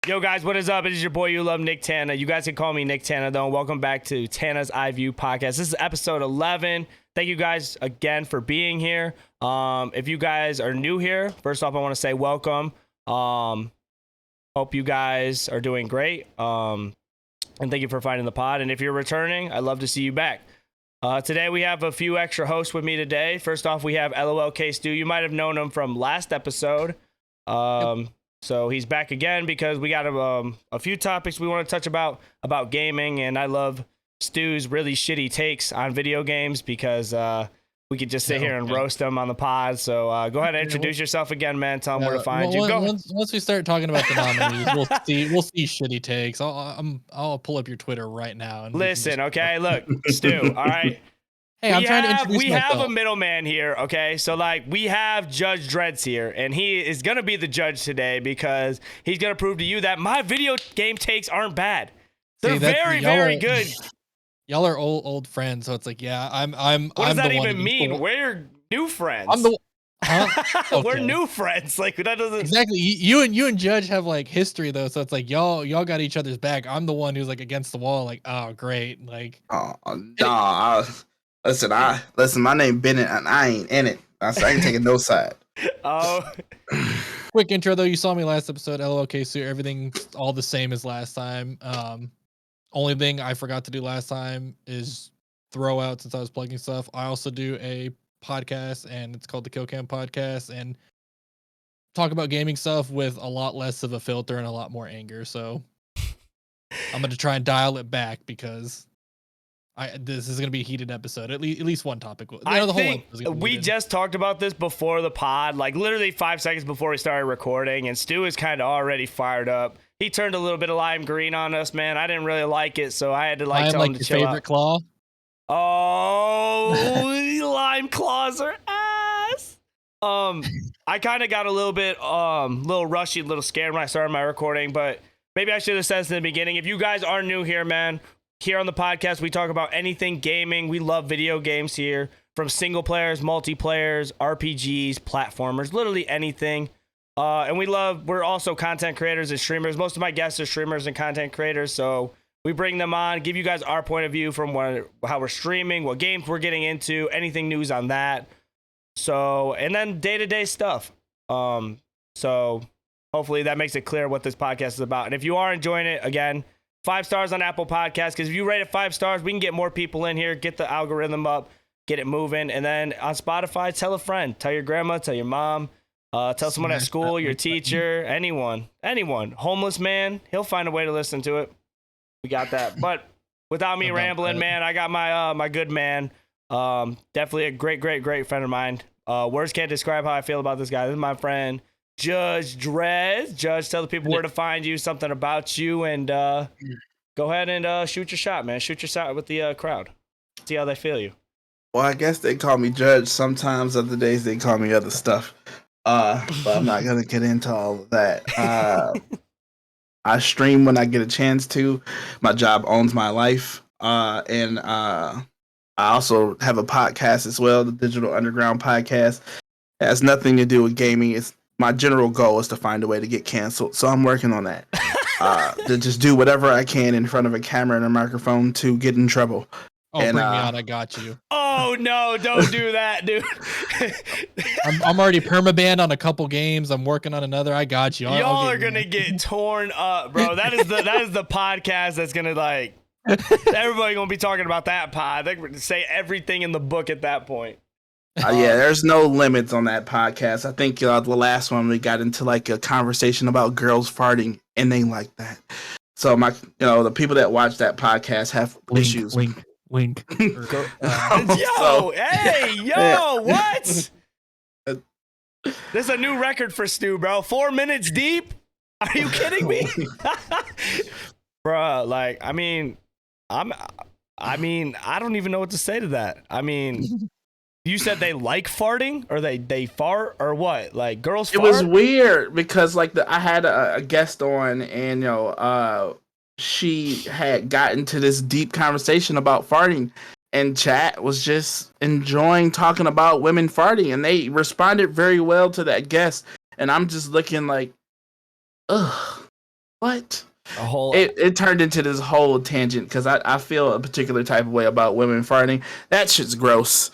Yo guys, what is up? It is your boy YouLoveNicktana. You guys can call me Nicktana though. Welcome back to Tana's Eye View podcast. This is episode 11. Thank you guys again for being here. If you guys are new here, first off, I want to say welcome. Hope you guys are doing great. And thank you for finding the pod. And if you're returning, I'd love to see you back. Today we have a few extra hosts with me today. First off, we have LolKStew. You might have known him from last episode. So he's back again because we got a few topics we want to touch about gaming, and I love Stew's really shitty takes on video games because we could just sit here and roast them on the pod. So go ahead and introduce yourself again, man. Tell them where to find you. Go. Once we start talking about the nominees, we'll see shitty takes. I'll pull up your Twitter right now. And listen, okay, look, Stew. All right. Hey, I'm trying to introduce myself. We have a middleman here, okay? So, like, we have Judge Dreds here, and he is going to be the judge today because he's going to prove to you that my video game takes aren't bad. They're very good. Y'all are old friends, so it's like, yeah, I'm. What does that even mean? We're new friends. I'm the. Huh? Okay. We're new friends. Like that doesn't exactly. You and Judge have like history though, so it's like y'all got each other's back. I'm the one who's like against the wall. Like, oh great, like. Oh no. Listen, my name Bennett, and I ain't in it. I ain't taking no side. Oh. Quick intro though. You saw me last episode. LolKStew. Everything's all the same as last time. Only thing I forgot to do last time is throw out since I was plugging stuff. I also do a podcast, and it's called the Kill Cam Podcast, and talk about gaming stuff with a lot less of a filter and a lot more anger. So I'm going to try and dial it back because. This is going to be a heated episode. At least one topic. We just talked about this before the pod, like literally 5 seconds before we started recording, and Stu is kind of already fired up. He turned a little bit of lime green on us, man. I didn't really like it, so I had to tell him to chill out. Favorite claw? Oh, lime claws are ass. I kind of got a little bit, little rushy, a little scared when I started my recording, but maybe I should have said this in the beginning. If you guys are new here, man. Here on the podcast, we talk about anything gaming. We love video games here, from single players, multiplayers, RPGs, platformers, literally anything. And we're also content creators and streamers. Most of my guests are streamers and content creators, so we bring them on, give you guys our point of view from how we're streaming, what games we're getting into, anything news on that. So, and then day-to-day stuff. So hopefully that makes it clear what this podcast is about. And if you are enjoying it, again, 5 stars on Apple Podcasts, because if you rate it 5 stars, we can get more people in here, get the algorithm up, get it moving. And then on Spotify, tell a friend, tell your grandma, tell your mom, tell someone at school, your teacher, anyone, homeless man, he'll find a way to listen to it. We got that. But without me rambling, man, I got my good man, definitely a great friend of mine. Words can't describe how I feel about this guy. This is my friend, Judge Dreds. Judge, tell the people where to find you, something about you, and go ahead and shoot your shot, man. Shoot your shot with the crowd. See how they feel you. Well, I guess they call me Judge. Sometimes other days they call me other stuff. But I'm not gonna get into all of that. I stream when I get a chance to. My job owns my life. And I also have a podcast as well, the Digital Underground Podcast. It has nothing to do with gaming. My general goal is to find a way to get canceled, so I'm working on that. To just do whatever I can in front of a camera and a microphone to get in trouble. Oh, bring me on, I got you. Oh no, don't do that, dude. I'm already permabanned on a couple games. I'm working on another. I got you. Y'all are gonna get torn up, bro. That is the podcast that's gonna like everybody gonna be talking about that pod. They're gonna say everything in the book at that point. Yeah, there's no limits on that podcast. I think the last one we got into like a conversation about girls farting, and they like that. So the people that watch that podcast have issues. Wink. What? This is a new record for Stu, bro. 4 minutes deep? Are you kidding me? Bro, like, I don't even know what to say to that. I mean, you said they like farting, or they fart, or what? Like, girls fart? It was weird because like I had a guest on, and she had gotten to this deep conversation about farting, and chat was just enjoying talking about women farting, and they responded very well to that guest. And I'm just looking like, ugh, what? A whole It turned into this whole tangent because I feel a particular type of way about women farting. That shit's gross.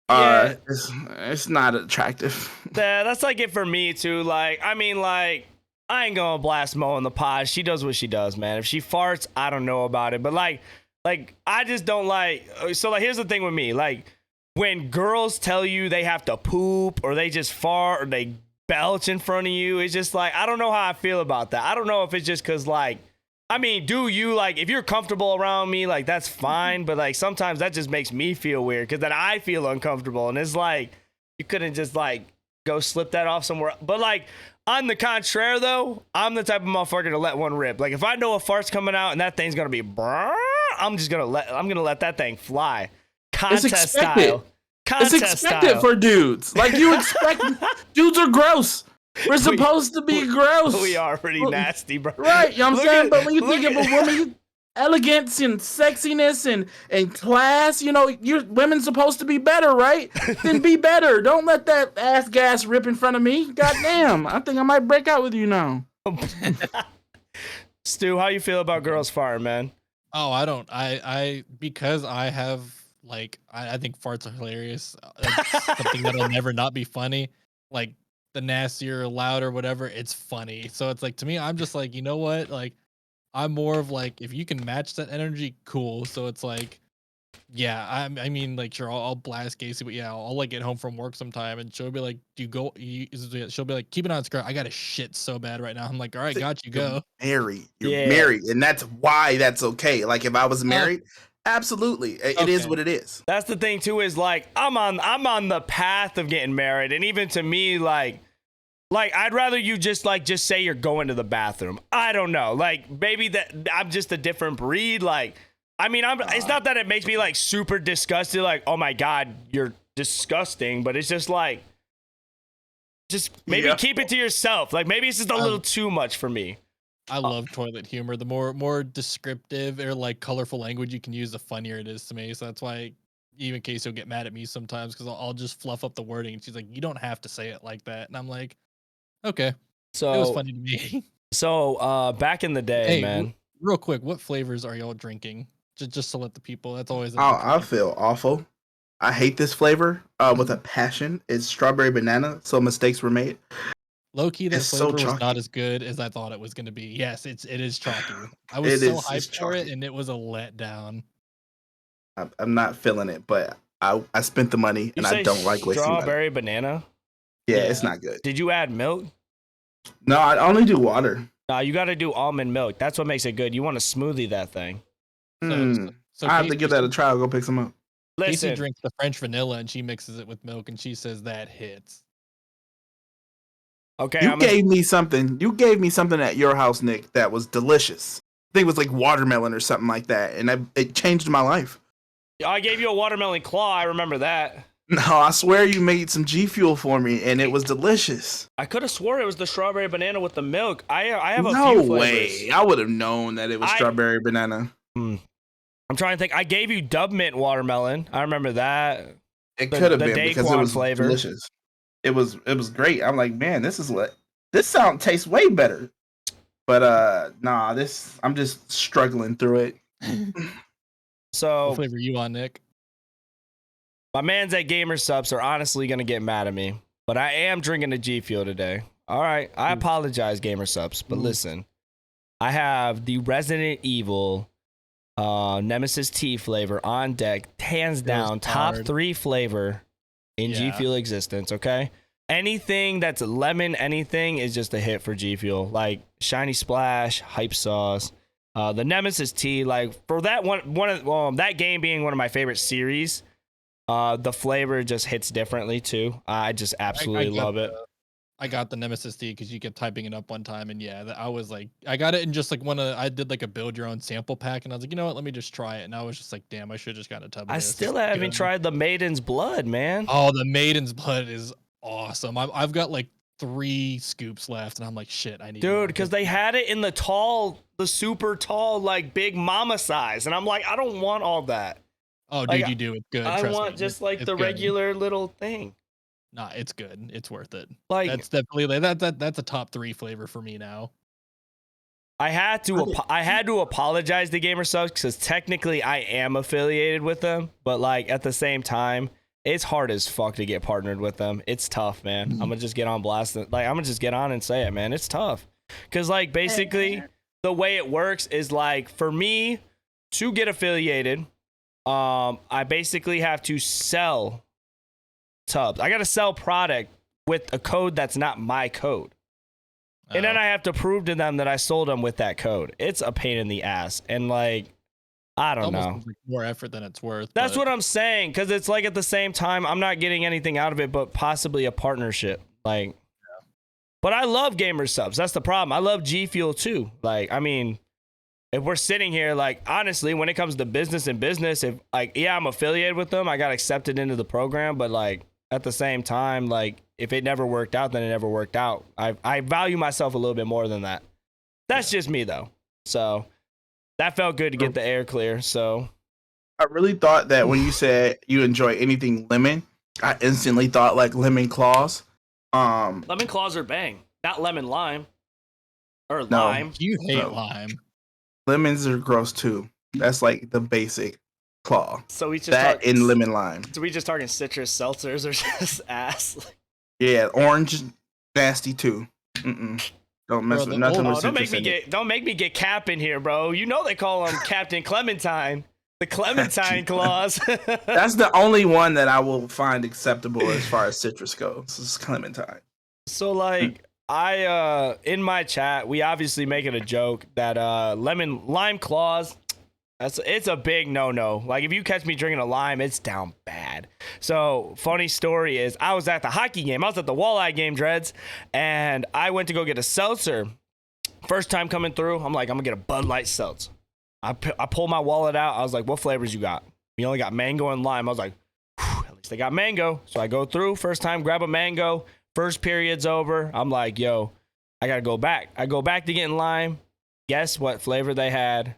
Yeah. It's not attractive. Yeah, that's like it for me too. Like, I mean, like, I ain't gonna blast Mo in the pod. She does what she does, man. If she farts, I don't know about it. But like I just don't like. So like, here's the thing with me. Like, when girls tell you they have to poop or they just fart or they belch in front of you, it's just like, I don't know how I feel about that. I don't know if it's just because like, I mean, do you like, if you're comfortable around me, like that's fine. But like sometimes that just makes me feel weird because then I feel uncomfortable. And it's like, you couldn't just like go slip that off somewhere. But like, on the contrary though, I'm the type of motherfucker to let one rip. Like if I know a fart's coming out and that thing's gonna be I'm gonna let that thing fly. Contest style. It's expected for dudes. Like you expect dudes are gross. We're supposed to be gross. We are pretty nasty, bro. Right, you know what I'm saying? But when you think of a woman, elegance and sexiness and class, you know, women's supposed to be better, right? Then be better. Don't let that ass gas rip in front of me. Goddamn. I think I might break out with you now. Stu, how you feel about girls farting, man? Oh, I don't. I because I have like I think farts are hilarious. It's something that'll never not be funny. Like the nastier, louder, whatever, it's funny. So it's like to me, I'm just like, you know what? Like I'm more of like if you can match that energy, cool. So it's like, yeah, I mean, like sure, I'll blast Casey, but yeah, I'll like get home from work sometime, and she'll be like, "Do you go?" She'll be like, "Keep it on screen. I got a shit so bad right now." I'm like, "All right, got you. Go." You're married, and that's why that's okay. Like if I was married, absolutely, it is what it is. That's the thing too. Is like I'm on the path of getting married, and even to me, like I'd rather you just say you're going to the bathroom. I don't know. Like maybe that I'm just a different breed. Like I mean, it's not that it makes me like super disgusted. Like, oh my God, you're disgusting. But it's just like, maybe keep it to yourself. Like maybe it's just a little too much for me. I love toilet humor. The more descriptive or like colorful language you can use, the funnier it is to me. So that's why even Casey will get mad at me sometimes because I'll just fluff up the wording. And she's like, "You don't have to say it like that." And I'm like, okay. So it was funny to me. So back in the day, man. Real quick, what flavors are y'all drinking? Just to let the people. That's always. I feel awful. I hate this flavor with a passion. It's strawberry banana. So mistakes were made. Low key, that flavor was not as good as I thought it was going to be. Yes, it is chalky. I was so hyped for it, and it was a letdown. I'm not feeling it, but I spent the money, and I don't like wasting money. Strawberry banana. Yeah, it's not good. Did you add milk? No, I only do water. No, you got to do almond milk. That's what makes it good. You want to smoothie that thing. So I have to give that a try. I'll go pick some up. Casey drinks the French vanilla and she mixes it with milk and she says that hits. Okay, you gave me something. You gave me something at your house, Nick, that was delicious. I think it was like watermelon or something like that, and it changed my life. I gave you a watermelon claw. I remember that. No, I swear you made some G Fuel for me, and it was delicious. I could have swore it was the strawberry banana with the milk. I have a few flavors. No way. I would have known that it was strawberry banana. I'm trying to think. I gave you Dub Mint watermelon. I remember that. It could have been because it was delicious. It was great. I'm like, man, this tastes way better. But nah, I'm just struggling through it. So what flavor you on, Nick? My mans at Gamer Subs are honestly gonna get mad at me, but I am drinking a G Fuel today. All right, I apologize, Gamer Subs, but listen, I have the Resident Evil Nemesis Tea flavor on deck, hands down, top 3 flavor in G Fuel existence. Okay, anything that's lemon, anything is just a hit for G Fuel. Like Shiny Splash, Hype Sauce, the Nemesis Tea. Like for that that game being one of my favorite series. The flavor just hits differently too. I just absolutely love it. I got the Nemesis Tea because you kept typing it up one time, and I was like, I got it in just like I did like a build your own sample pack, and I was like, you know what, let me just try it. And I was just like, damn, I should have just gotten a tub of I still haven't tried the Maiden's Blood, man. Oh, the Maiden's Blood is awesome. I've got like 3 scoops left, and I'm like, shit, I need. Dude, because they had it in the super tall, like big mama size, and I'm like, I don't want all that. Oh, dude, you do. It's good. I want just like the regular little thing. Nah, it's good. It's worth it. Like that's definitely that's a top 3 flavor for me now. I had to apologize to Gamer Subs because technically I am affiliated with them, but like at the same time, it's hard as fuck to get partnered with them. It's tough, man. I'm gonna just get on blast. Like I'm gonna just get on and say it, man. It's tough because like basically the way it works is like for me to get affiliated, I basically have to sell tubs. I gotta sell product with a code that's not my code. And then I have to prove to them that I sold them with that code. It's a pain in the ass. And like, I don't know. Like more effort than it's worth. That's what I'm saying. Cause it's like at the same time, I'm not getting anything out of it, but possibly a partnership. Like, but I love Gamer Subs. That's the problem. I love G Fuel too. Like, I mean, if we're sitting here, like, honestly, when it comes to business and business, if like, yeah, I'm affiliated with them, I got accepted into the program, but like at the same time, like, if it never worked out, then it never worked out. I value myself a little bit more than that. That's just me, though. So that felt good to get the air clear. So I really thought that when you said you enjoy anything lemon, I instantly thought like lemon claws. Lemon claws are bang, not lemon lime or lime. You hate lime. Lemons are gross too. That's like the basic claw. So we just that in lemon lime. So we just talking citrus seltzers or just ass? Yeah, orange nasty too. Don't mess with nothing with citrus. Don't make me get Cap in here, bro. You know they call him Captain Clementine. The Clementine clause. That's the only one that I will find acceptable as far as citrus goes. Is Clementine. So like I in my chat, we obviously making a joke that lime claws. It's a big no-no. Like, if you catch me drinking a lime, it's down bad. So, funny story is, I was at the hockey game. I was at the walleye game, Dreads, and I went to go get a seltzer. First time coming through, I'm like, I'm going to get a Bud Light seltzer. I pulled my wallet out. I was like, what flavors you got? You only got mango and lime. I was like, at least they got mango. So, I go through. First time, grab a mango. First period's over. I'm like, yo, I got to go back. I go back to getting lime. Guess what flavor they had?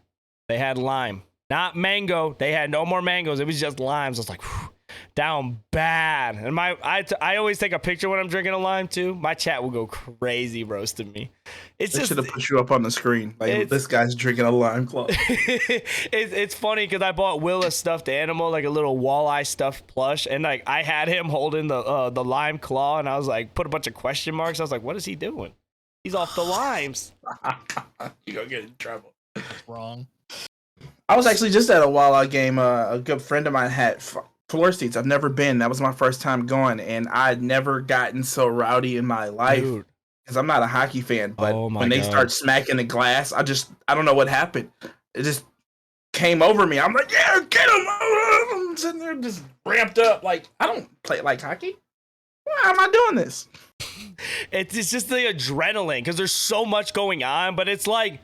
They had lime, not mango. They had no more mangoes. It was just limes. I was like, whew, down bad. And I always take a picture when I'm drinking a lime too. My chat will go crazy roasting me. It's they just should have put you up on the screen. Like this guy's drinking a lime claw. It's funny because I bought Will a stuffed animal, like a little walleye stuffed plush, and like I had him holding the lime claw, and I was like, put a bunch of question marks. I was like, what is he doing? He's off the limes. You gonna get in trouble. That's wrong. I was actually just at a walleye game. A good friend of mine had floor seats. I've never been. That was my first time going, and I'd never gotten so rowdy in my life because I'm not a hockey fan. But when they start smacking the glass, I don't know what happened. It just came over me. I'm like, yeah, get him! I'm sitting there just ramped up. Like, I don't play like hockey. Why am I doing this? It's just the adrenaline because there's so much going on, but it's like,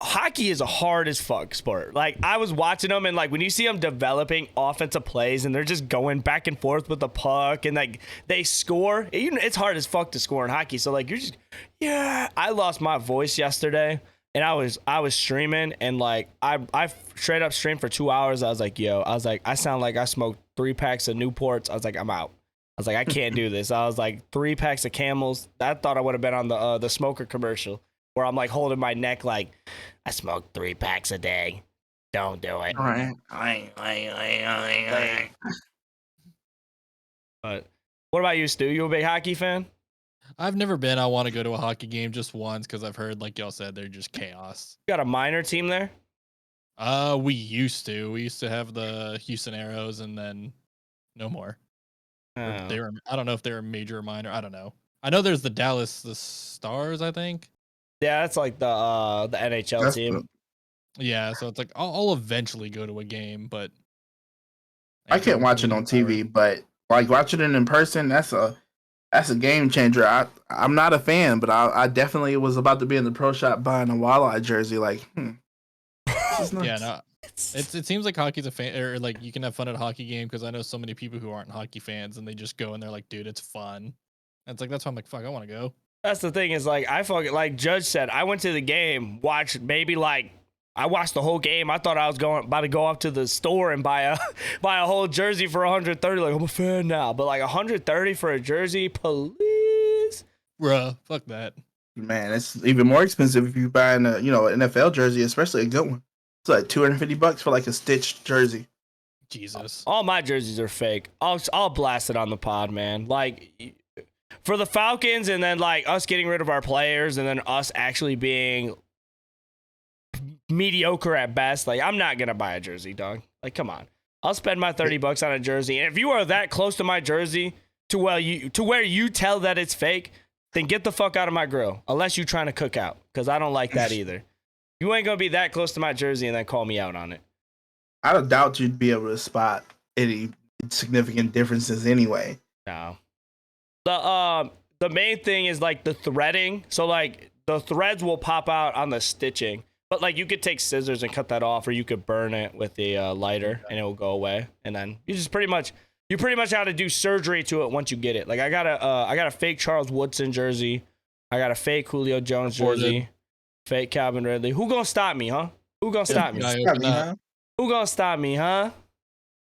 hockey is a hard as fuck sport. Like, I was watching them, and like when you see them developing offensive plays and they're just going back and forth with the puck and like they score, it's hard as fuck to score in hockey. So like you're just, yeah. I lost my voice yesterday, and I was streaming, and like I straight up streamed for 2 hours. I was like, I sound like I smoked 3 packs of Newports. I was like, I'm out. I was like, I can't do this. I was like 3 packs of Camels. I thought I would have been on the smoker commercial, where I'm like holding my neck like, I smoke 3 packs a day. Don't do it. But what about you, Stu? You a big hockey fan? I've never been. I want to go to a hockey game just once because I've heard, like y'all said, they're just chaos. You got a minor team there? We used to. We used to have the Houston Aeros, and then no more. They were. I don't know if they're a major or minor. I don't know. I know there's the Stars, I think. Yeah, that's like the NHL team. Yeah, so it's like I'll eventually go to a game, but I can't watch it on TV. But like watching it in person, that's a game changer. I'm not a fan, but I definitely was about to be in the pro shop buying a walleye jersey. Like, this is nice. Yeah, no, it seems like hockey's a fan, or like you can have fun at a hockey game because I know so many people who aren't hockey fans and they just go and they're like, dude, it's fun. And it's like that's why I'm like, fuck, I want to go. That's the thing is like I fucking like Judge said, I went to the game, I watched the whole game. I thought I was about to go up to the store and buy a whole jersey for 130. Like, I'm a fan now, but like 130 for a jersey, please. Bruh, fuck that. Man, it's even more expensive if you buy an NFL jersey, especially a good one. It's like $250 for like a stitched jersey. Jesus. All my jerseys are fake. I'll blast it on the pod, man. Like for the Falcons, and then like us getting rid of our players, and then us actually being mediocre at best. Like I'm not gonna buy a jersey, dog. Like come on, I'll spend my $30 on a jersey. And if you are that close to my jersey to where you tell that it's fake, then get the fuck out of my grill. Unless you're trying to cook out, because I don't like that either. You ain't gonna be that close to my jersey and then call me out on it. I don't doubt you'd be able to spot any significant differences anyway. No. The main thing is like the threading. So like the threads will pop out on the stitching, but like you could take scissors and cut that off, or you could burn it with a lighter and it will go away. And then you pretty much have to do surgery to it once you get it. Like I got a fake Charles Woodson jersey. I got a fake Julio Jones jersey. Fake Calvin Ridley. Who gonna stop me, huh? Who gonna stop me? Who gonna stop me, huh?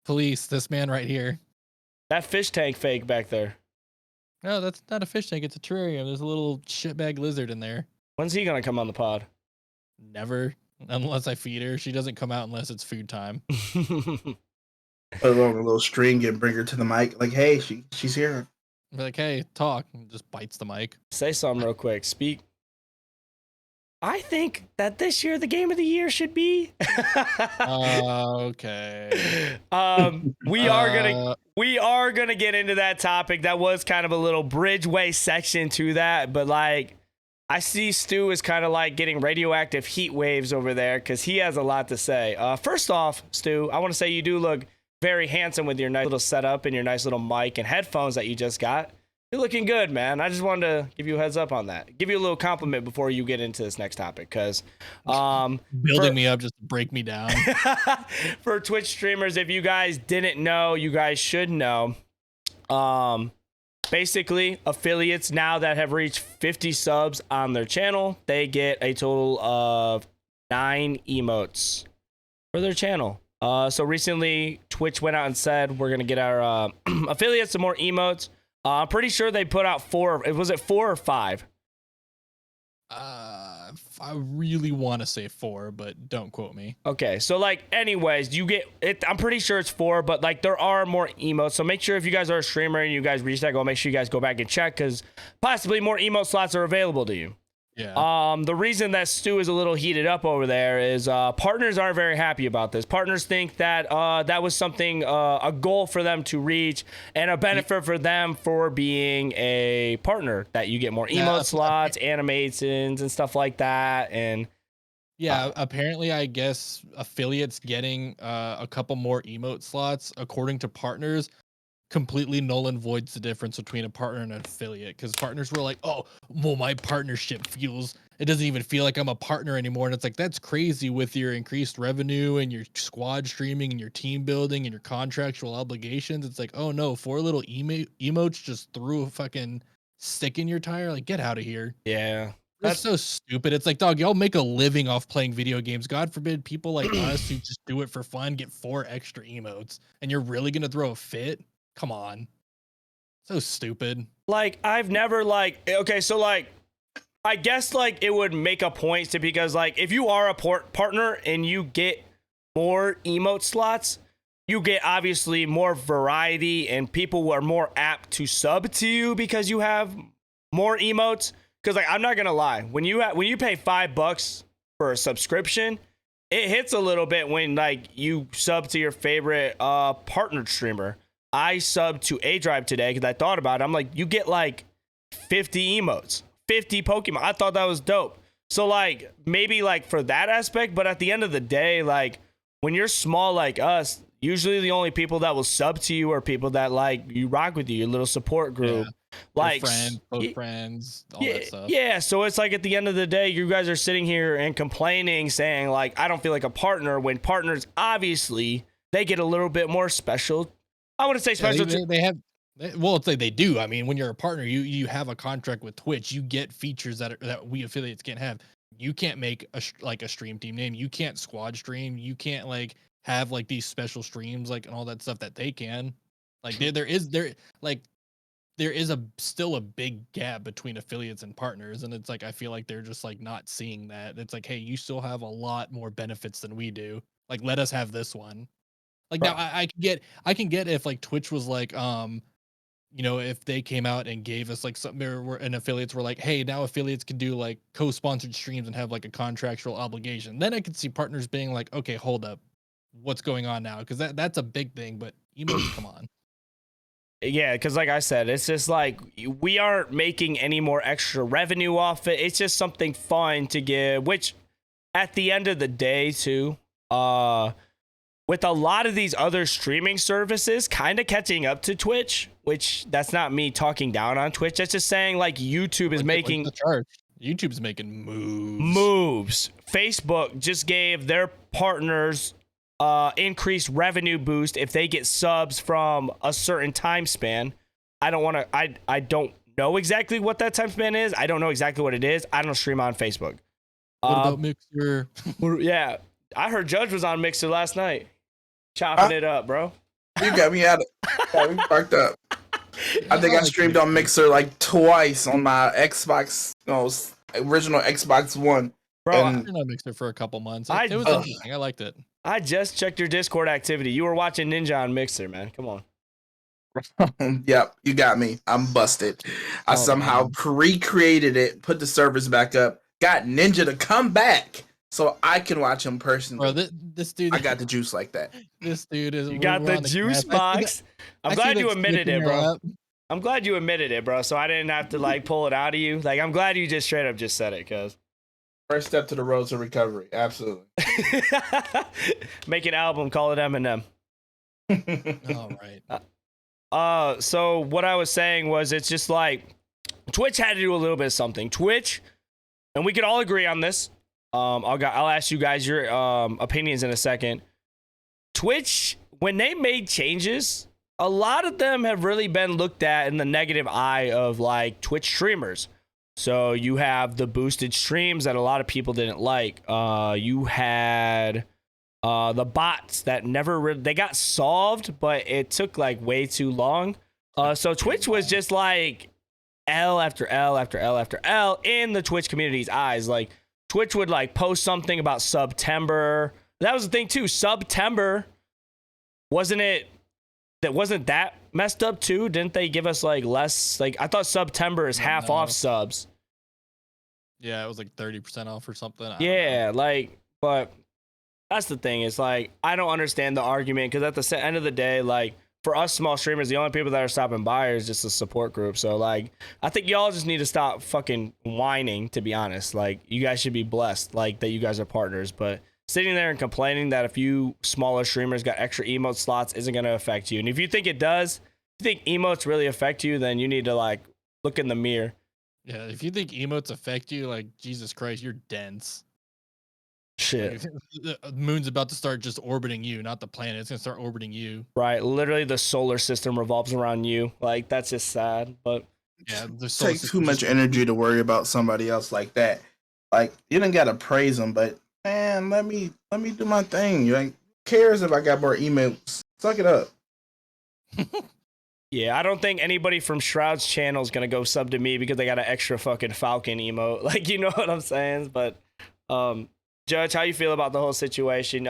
Police, this man right here. That fish tank fake back there. No, that's not a fish tank. It's a terrarium. There's a little shitbag lizard in there. When's he gonna come on the pod? Never, unless I feed her. She doesn't come out unless it's food time. Put her on a little string and bring her to the mic. Like, hey, she's here. Be like, hey, talk. And just bites the mic. Say something real quick. Speak. I think that this year the game of the year should be. Okay. We are gonna get into that topic. That was kind of a little bridgeway section to that, but like I see Stu is kind of like getting radioactive heat waves over there because he has a lot to say. First off, Stu, I want to say you do look very handsome with your nice little setup and your nice little mic and headphones that you just got. You're looking good, man. I just wanted to give you a heads up on that. Give you a little compliment before you get into this next topic, because building me up just to break me down. For Twitch streamers, if you guys didn't know, you guys should know. Basically, affiliates now that have reached 50 subs on their channel, they get a total of 9 emotes for their channel. So recently, Twitch went out and said we're gonna get our affiliates some more emotes. I'm pretty sure they put out 4. Was it 4 or 5? I really want to say 4, but don't quote me. Okay, so like, anyways, you get it. I'm pretty sure it's 4, but like there are more emotes. So make sure if you guys are a streamer and you guys reach that goal, make sure you guys go back and check, because possibly more emote slots are available to you. Yeah. The reason that Stu is a little heated up over there is partners aren't very happy about this. Partners think that that was something, a goal for them to reach and a benefit for them for being a partner, that you get more emote slots, animations, and stuff like that. And yeah, apparently, I guess affiliates getting a couple more emote slots, according to partners, completely null and voids the difference between a partner and an affiliate, because partners were like, oh, well, my partnership it doesn't even feel like I'm a partner anymore. And it's like, that's crazy with your increased revenue and your squad streaming and your team building and your contractual obligations. It's like, oh no, 4 little emotes just threw a fucking stick in your tire. Like, get out of here. yeah, That's so stupid. It's like, dog, y'all make a living off playing video games. God forbid people like us who just do it for fun get 4 extra emotes, and you're really gonna throw a fit? Come on. So stupid. like I've never like, okay, so like I guess like it would make a point to, because like if you are a partner and you get more emote slots, you get obviously more variety and people are more apt to sub to you because you have more emotes. Because like, I'm not gonna lie, when you pay $5 for a subscription, it hits a little bit when like you sub to your favorite partnered streamer. I subbed to A Drive today because I thought about it. I'm like, you get like 50 emotes, 50 Pokemon. I thought that was dope. So like, maybe like for that aspect, but at the end of the day, like when you're small like us, usually the only people that will sub to you are people that like you rock with you, your little support group. Yeah. Like friends, all that stuff. Yeah, so it's like at the end of the day, you guys are sitting here and complaining, saying like, I don't feel like a partner, when partners obviously they get a little bit more special. I wouldn't say special. Well, it's like they do. I mean, when you're a partner, you have a contract with Twitch. You get features that we affiliates can't have. You can't make a stream team name. You can't squad stream. You can't like have like these special streams like and all that stuff that they can. Like there there is still a big gap between affiliates and partners, and it's like I feel like they're just like not seeing that. It's like, hey, you still have a lot more benefits than we do. Like, let us have this one. Like now, I can get if like Twitch was like, if they came out and gave us like something, and affiliates were like, hey, now affiliates can do like co-sponsored streams and have like a contractual obligation. Then I could see partners being like, okay, hold up, what's going on now? Because that's a big thing. But emotes, come on. Yeah, because like I said, it's just like we aren't making any more extra revenue off it. It's just something fun to give, which at the end of the day, too, with a lot of these other streaming services kind of catching up to Twitch, which that's not me talking down on Twitch. That's just saying like YouTube is making the charge. YouTube's making moves. Facebook just gave their partners increased revenue boost if they get subs from a certain time span. I don't know exactly what that time span is. I don't know exactly what it is. I don't stream on Facebook. What about Mixer? Yeah, I heard Judge was on Mixer last night, chopping it up, bro. You got me got me fucked up. I think I streamed on Mixer like twice on my Xbox, original Xbox One. Bro, I've been on Mixer for a couple months. It was interesting. I liked it. I just checked your Discord activity. You were watching Ninja on Mixer, man. Come on. Yep, you got me. I'm busted. I somehow recreated it, put the servers back up, got Ninja to come back so I can watch him personally. Bro, this dude, I got the juice like that. This dude is. You got the juice box. I'm glad you admitted it, bro. I'm glad you admitted it, bro. So I didn't have to like pull it out of you. Like, I'm glad you just straight up just said it, cuz. First step to the road to recovery. Absolutely. Make an album, call it Eminem. All right. So what I was saying was, it's just like Twitch had to do a little bit of something. Twitch, and we could all agree on this. I'll ask you guys your opinions in a second. Twitch, when they made changes, a lot of them have really been looked at in the negative eye of like Twitch streamers. So you have the boosted streams that a lot of people didn't like. You had the bots that they got solved, but it took like way too long. So Twitch was just like L after L after L after L in the Twitch community's eyes. Like Twitch would like post something about September. That was the thing too. September, wasn't that messed up too? Didn't they give us like less? Like I thought September is half off subs. Yeah, it was like 30% off or something. Yeah, like, but that's the thing. It's like I don't understand the argument, because at the end of the day, like for us small streamers, the only people that are stopping by is just a support group. So like, I think y'all just need to stop fucking whining. To be honest, like you guys should be blessed, like that you guys are partners, but sitting there and complaining that a few smaller streamers got extra emote slots isn't going to affect you. And if you think it does, if you think emotes really affect you, then you need to like look in the mirror. Yeah, if you think emotes affect you, like Jesus Christ, you're dense. Shit. Like, the moon's about to start just orbiting you, not the planet. It's gonna start orbiting you. Right. Literally, the solar system revolves around you. Like that's just sad. But yeah, it takes too much energy to worry about somebody else like that. Like you didn't gotta praise them, but man, let me do my thing. You ain't cares if I got more emails. Suck it up. Yeah, I don't think anybody from Shroud's channel is gonna go sub to me because they got an extra fucking Falcon emote. Like, you know what I'm saying? But Judge, how you feel about the whole situation?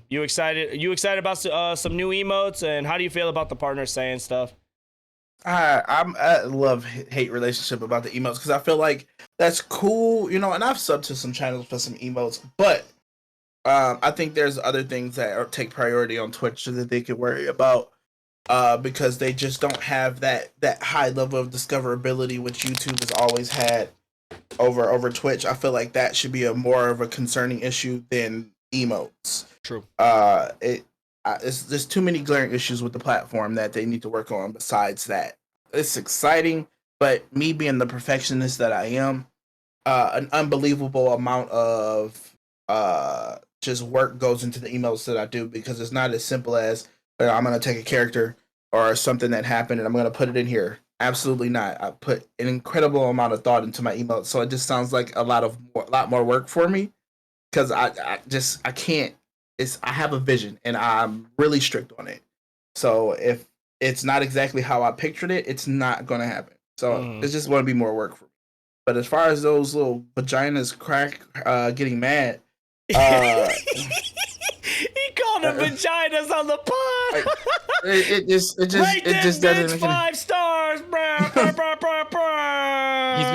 You excited about some new emotes, and how do you feel about the partners saying stuff? I love hate relationship about the emotes, because I feel like that's cool, and I've subbed to some channels for some emotes, but I think there's other things that take priority on Twitch that they could worry about, because they just don't have that high level of discoverability which YouTube has always had over Twitch. I feel like that should be a more of a concerning issue than emotes. True. There's too many glaring issues with the platform that they need to work on. Besides that, it's exciting, but me being the perfectionist that I am, an unbelievable amount of just work goes into the emails that I do, because it's not as simple as I'm going to take a character or something that happened and I'm going to put it in here. Absolutely not. I put an incredible amount of thought into my emails, so it just sounds like a lot more work for me, because I can't. I have a vision and I'm really strict on it. So if it's not exactly how I pictured it, it's not gonna happen. So it's just gonna be more work for me. But as far as those little vaginas getting mad, He called them vaginas on the pod. it just doesn't make 5 stars.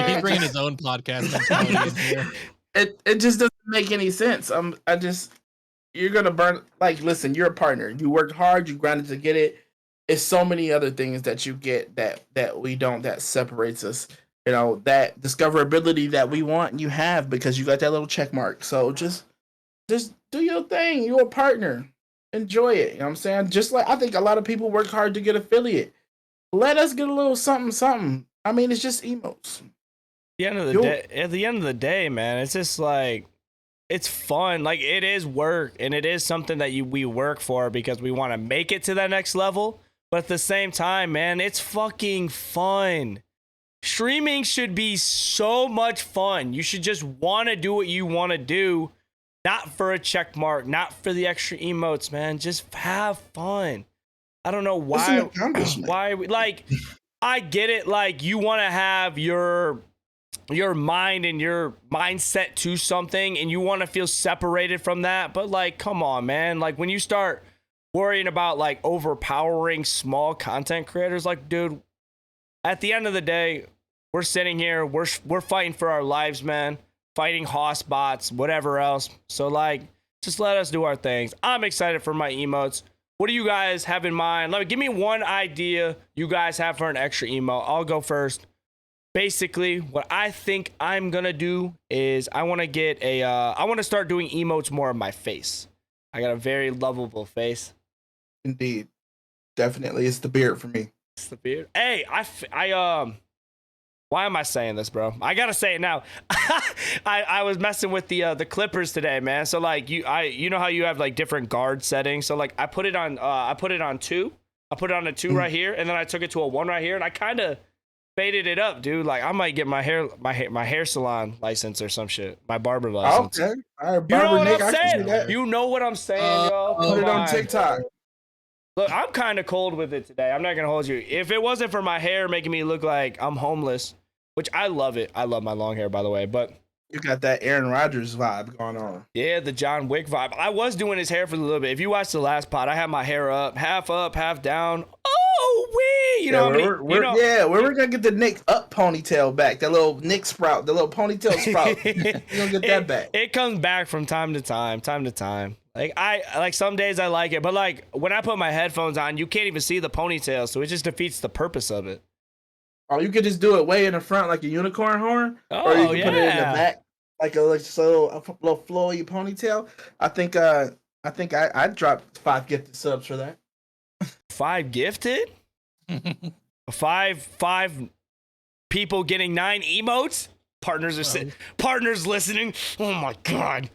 He's bringing his own podcast mentality in here. It just doesn't make any sense. You're gonna burn. Like, listen, you're a partner. You worked hard. You grinded to get it. It's so many other things that you get that we don't, that separates us. You know, that discoverability that we want, you have because you got that little check mark. So just do your thing. You're a partner. Enjoy it. You know what I'm saying? Just like I think a lot of people work hard to get affiliate. Let us get a little something. I mean, it's just emotes. At the end of the day, man, it's just like, it's fun. Like, it is work, and it is something that we work for because we want to make it to that next level. But at the same time, man, it's fucking fun. Streaming should be so much fun. You should just want to do what you want to do, not for a check mark, not for the extra emotes, man. Just have fun. I don't know why. Like, I get it. Like, you want to have your mind and your mindset to something, and you want to feel separated from that. But like, come on, man. Like, when you start worrying about like overpowering small content creators, like, dude, at the end of the day, we're sitting here, we're fighting for our lives, man. Fighting hoss bots, whatever else. So like, just let us do our things. I'm excited for my emotes. What do you guys have in mind? Give me one idea you guys have for an extra emote. I'll go first. Basically, what I think I'm gonna do is I want to start doing emotes more of my face. I got a very lovable face. Indeed, definitely, it's the beard for me. It's the beard. Hey, why am I saying this, bro? I gotta say it now. I was messing with the Clippers today, man. So like, you know how you have like different guard settings. So like, I put it on 2. I put it on a 2 right here, and then I took it to a 1 right here, and I kind of faded it up, dude. Like, I might get my hair salon license or some shit. My barber license. Okay, all right, you know what Nick, I'm saying? You know what I'm saying, y'all. Put it on TikTok. Look, I'm kind of cold with it today. I'm not gonna hold you. If it wasn't for my hair making me look like I'm homeless, which I love it. I love my long hair, by the way. But you got that Aaron Rodgers vibe going on. Yeah, the John Wick vibe. I was doing his hair for a little bit. If you watched the last pod, I had my hair up, half down. Oh, wee! We're gonna get the Nick up ponytail back. That little Nick sprout, the little ponytail sprout. We're gonna get that back. It comes back from time to time. Like some days I like it, but like when I put my headphones on, you can't even see the ponytail, so it just defeats the purpose of it. Oh, you could just do it way in the front like a unicorn horn, or you can put it in the back like a little flowy ponytail. I think I dropped 5 gifted subs for that. 5 gifted? 5 people getting 9 emotes? Partners listening. Oh my god.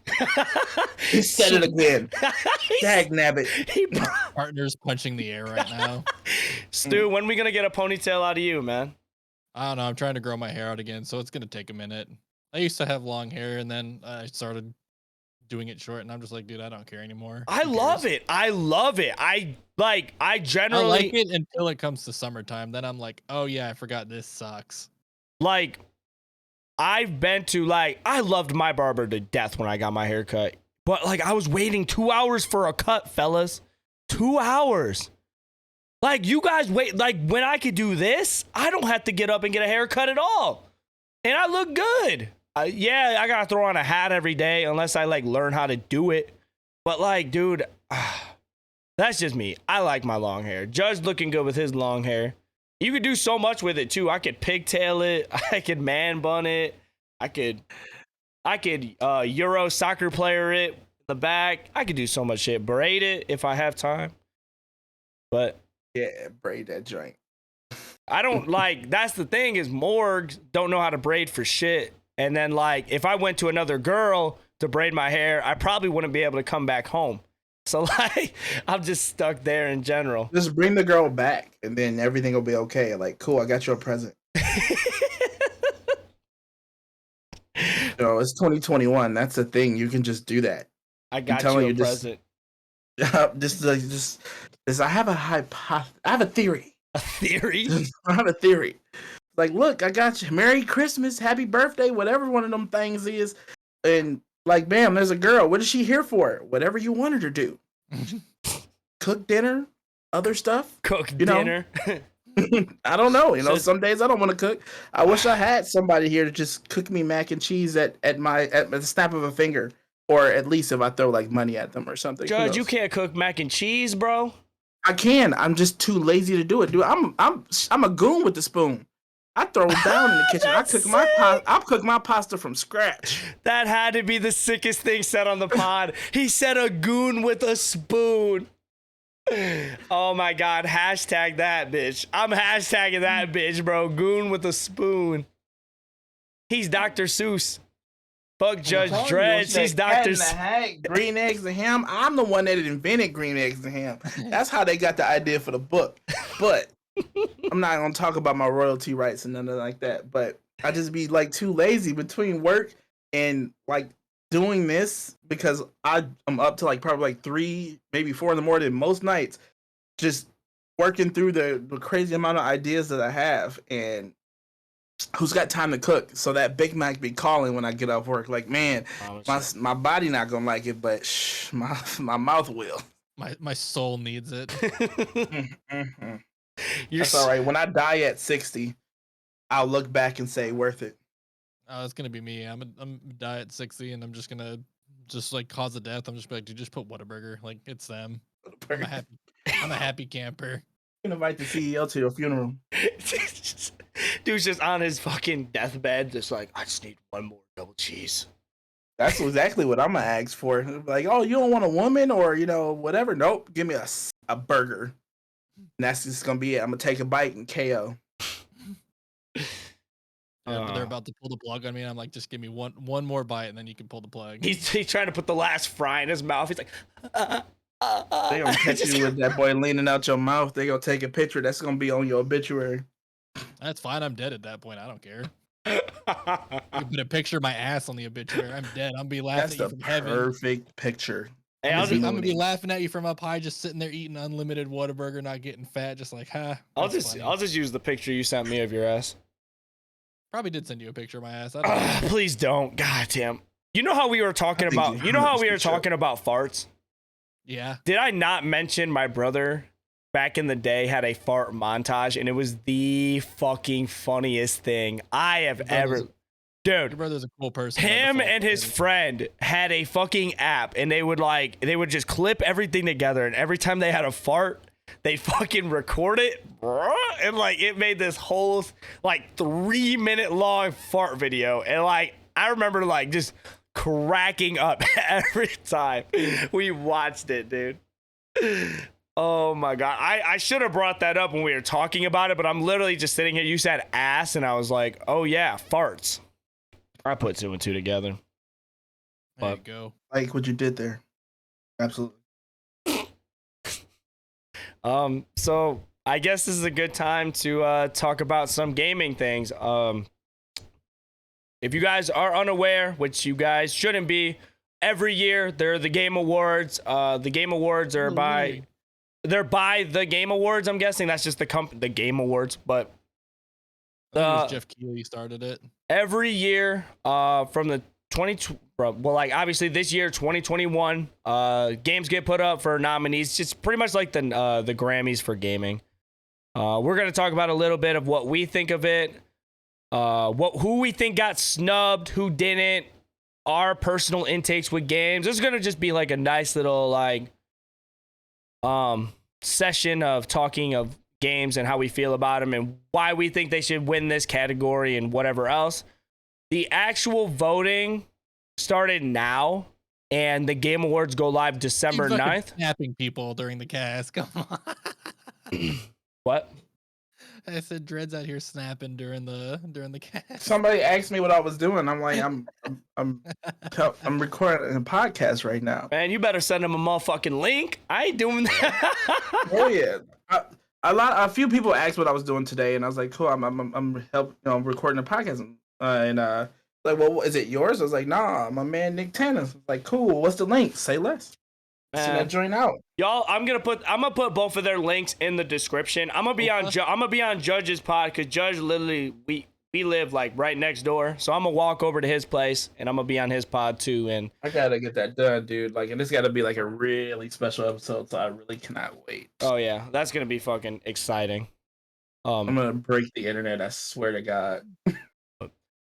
He said it again. Dag nabbit. Partners punching the air right now. Stu, when are we gonna get a ponytail out of you, man? I don't know. I'm trying to grow my hair out again, so it's gonna take a minute. I used to have long hair, and then I started doing it short, and I'm just like, dude, I don't care anymore. I love it. I generally like it until it comes to summertime. Then I'm like, oh yeah, I forgot this sucks. Like, I've been to I loved my barber to death when I got my hair cut, but like I was waiting 2 hours for a cut, fellas. 2 hours. Like, you guys wait. Like, when I could do this, I don't have to get up and get a haircut at all, and I look good. Yeah, I gotta throw on a hat every day unless I like learn how to do it. But like, dude, that's just me. I like my long hair. Judge looking good with his long hair. You could do so much with it too. I could pigtail it. I could man bun it. I could Euro soccer player it in the back. I could do so much shit. Braid it if I have time. But yeah, braid that joint. I don't that's the thing is morgues don't know how to braid for shit. And then like if I went to another girl to braid my hair, I probably wouldn't be able to come back home. So like I'm just stuck there in general. Just bring the girl back and then everything will be okay. Like, cool, I got you a present. It's 2021. That's the thing. You can just do that. I got you a present. Just I have I have a theory. A theory? I have a theory. Like, look, I got you. Merry Christmas, Happy Birthday, whatever one of them things is. And like, bam, there's a girl. What is she here for? Whatever you want her to do. Cook dinner, other stuff. Cook dinner. I don't know. Some days I don't want to cook. I wish I had somebody here to just cook me mac and cheese at the snap of a finger, or at least if I throw like money at them or something. Judge, you can't cook mac and cheese, bro. I can. I'm just too lazy to do it, dude. I'm a goon with the spoon. I throw it down in the kitchen. I cook my pasta from scratch. That had to be the sickest thing said on the pod. He said a goon with a spoon. Oh my god, hashtag that bitch. I'm hashtagging that bitch, bro. Goon with a spoon. He's Dr. Seuss. Fuck Judge Dredge. He's Dr. Seuss. Green eggs and ham. I'm the one that invented green eggs and ham. That's how they got the idea for the book. But I'm not gonna talk about my royalty rights and nothing like that. But I just be like too lazy between work and like doing this, because I'm up to like probably like 3, maybe 4 in the morning most nights, just working through the crazy amount of ideas that I have. And who's got time to cook? So that Big Mac be calling when I get off work. Like, man, my body not gonna like it, but my mouth will. My soul needs it. That's all right. When I die at 60, I'll look back and say worth it. Oh, it's gonna be me. I'm die at 60, and I'm just gonna like cause a death. I'm just like, dude, just put Whataburger. Like, it's them. I'm a happy camper. You can invite the CEO to your funeral. Dude's just on his fucking deathbed, just like, I just need one more double cheese. That's exactly what I'm gonna ask for. Like, oh, you don't want a woman or whatever? Nope, give me a burger. And that's just gonna be it. I'm gonna take a bite and KO. They're about to pull the plug on me, and I'm like, just give me one more bite, and then you can pull the plug. He's trying to put the last fry in his mouth. He's like, they gonna catch you with that boy leaning out your mouth. They gonna take a picture. That's gonna be on your obituary. That's fine. I'm dead at that point. I don't care. You put a picture of my ass on the obituary. I'm dead. I'm gonna be laughing at you from heaven. Perfect picture. Hey, I'm gonna be laughing at you from up high, just sitting there eating unlimited Whataburger, not getting fat, just like, ha. I'll just use the picture you sent me of your ass. Probably did send you a picture of my ass. Please don't. God damn. You know how we were talking about farts? Yeah. Did I not mention my brother back in the day had a fart montage, and it was the fucking funniest thing I have ever. Dude, your brother's a cool person. Him and his friend had a fucking app, and they would just clip everything together, and every time they had a fart, they fucking record it, and like it made this whole like 3-minute long fart video, and like I remember like just cracking up every time we watched it, dude. Oh my god, I should have brought that up when we were talking about it, but I'm literally just sitting here. You said ass, and I was like, oh yeah, farts. I put 2 and 2 together. There you go. Like what you did there. Absolutely. So I guess this is a good time to talk about some gaming things. If you guys are unaware, which you guys shouldn't be, every year there are the Game Awards. The Game Awards are by the Game Awards. I'm guessing that's just the Game Awards, but Jeff Keighley started it. Every year, from the obviously this year, 2021, games get put up for nominees. It's pretty much like the Grammys for gaming. We're gonna talk about a little bit of what we think of it, who we think got snubbed, who didn't, our personal intakes with games. This is gonna just be like a nice little session of talking of games and how we feel about them and why we think they should win this category and whatever else. The actual voting started now, and the Game Awards go live December 9th. Snapping people during the cast. Come on. What? I said Dread's out here snapping during the cast. Somebody asked me what I was doing. I'm like, I'm recording a podcast right now. Man, you better send them a motherfucking link. I ain't doing that. Oh yeah. A few people asked what I was doing today, and I was like, cool. I'm recording a podcast, like, well, is it yours? I was like, nah, my man Nicktana. Like, cool. What's the link? Say less. See that joint out. Y'all, I'm gonna put both of their links in the description. I'm gonna be on Judge's pod because Judge literally we live like right next door, so I'm gonna walk over to his place and I'm gonna be on his pod too. And I gotta get that done, dude. Like, and this gotta be like a really special episode, so I really cannot wait. Oh yeah, that's gonna be fucking exciting. I'm gonna break the internet. I swear to God.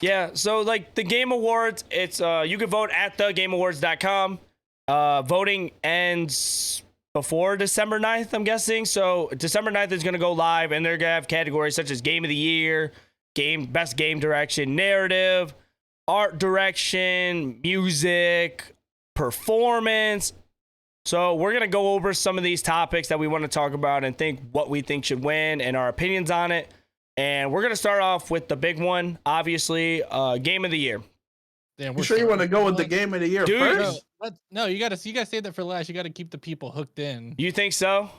Yeah, so like the Game Awards, it's you can vote at thegameawards.com. Voting ends before December 9th, I'm guessing. So December 9th is gonna go live, and they're gonna have categories such as Game of the Year, Best Game Direction, Narrative, Art Direction, Music, Performance. So we're gonna go over some of these topics that we want to talk about and think what we think should win and our opinions on it. And we're gonna start off with the big one, obviously, Game of the Year. Damn, You sure you want to go with the Game of the Year first? No, you gotta save that for last. You gotta keep the people hooked in. You think so?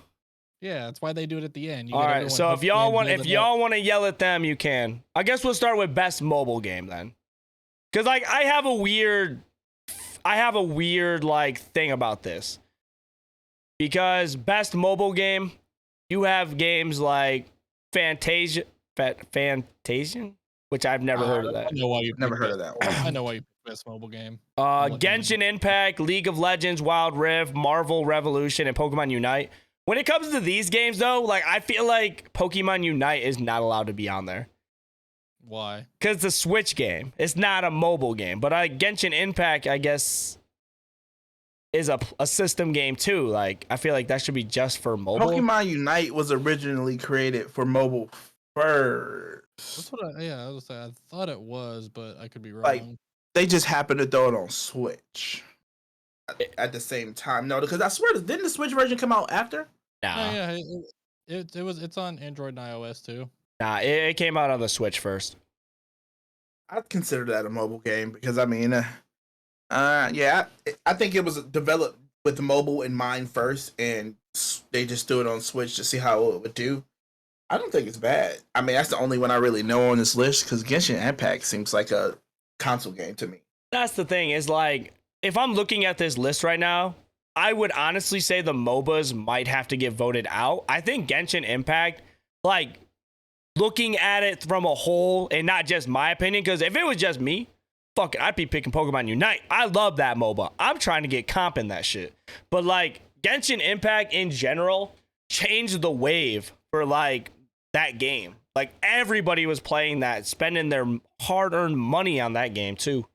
Yeah, that's why they do it at the end. All right, so if y'all want to yell at them, you can. I guess we'll start with best mobile game then, because like I have a weird like thing about this, because best mobile game, you have games like Fantasian, which I've never heard of that. I know why you've Never heard of that one. I know why you picked best mobile game. Genshin Impact, League of Legends, Wild Rift, Marvel Revolution, and Pokemon Unite. When it comes to these games, though, like I feel like Pokemon Unite is not allowed to be on there. Why? Because it's a Switch game. It's not a mobile game. But Genshin Impact, I guess, is a system game too. Like I feel like that should be just for mobile. Pokemon Unite was originally created for mobile first. That's what I was saying. I thought it was, but I could be wrong. Like, they just happened to throw it on Switch at the same time. No, because I swear, didn't the Switch version come out after? Nah. Yeah, it's on Android and iOS too. Nah, it came out on the Switch first. I'd consider that a mobile game because I mean, yeah, I think it was developed with mobile in mind first, and they just threw it on Switch to see how it would do. I don't think it's bad. I mean, that's the only one I really know on this list because Genshin Impact seems like a console game to me. That's the thing is like, if I'm looking at this list right now, I would honestly say the MOBAs might have to get voted out. I think Genshin Impact, like looking at it from a whole and not just my opinion, because if it was just me, fuck it, I'd be picking Pokemon Unite. I love that MOBA. I'm trying to get comp in that shit. But like Genshin Impact in general changed the wave for like that game. Like everybody was playing that, spending their hard-earned money on that game too.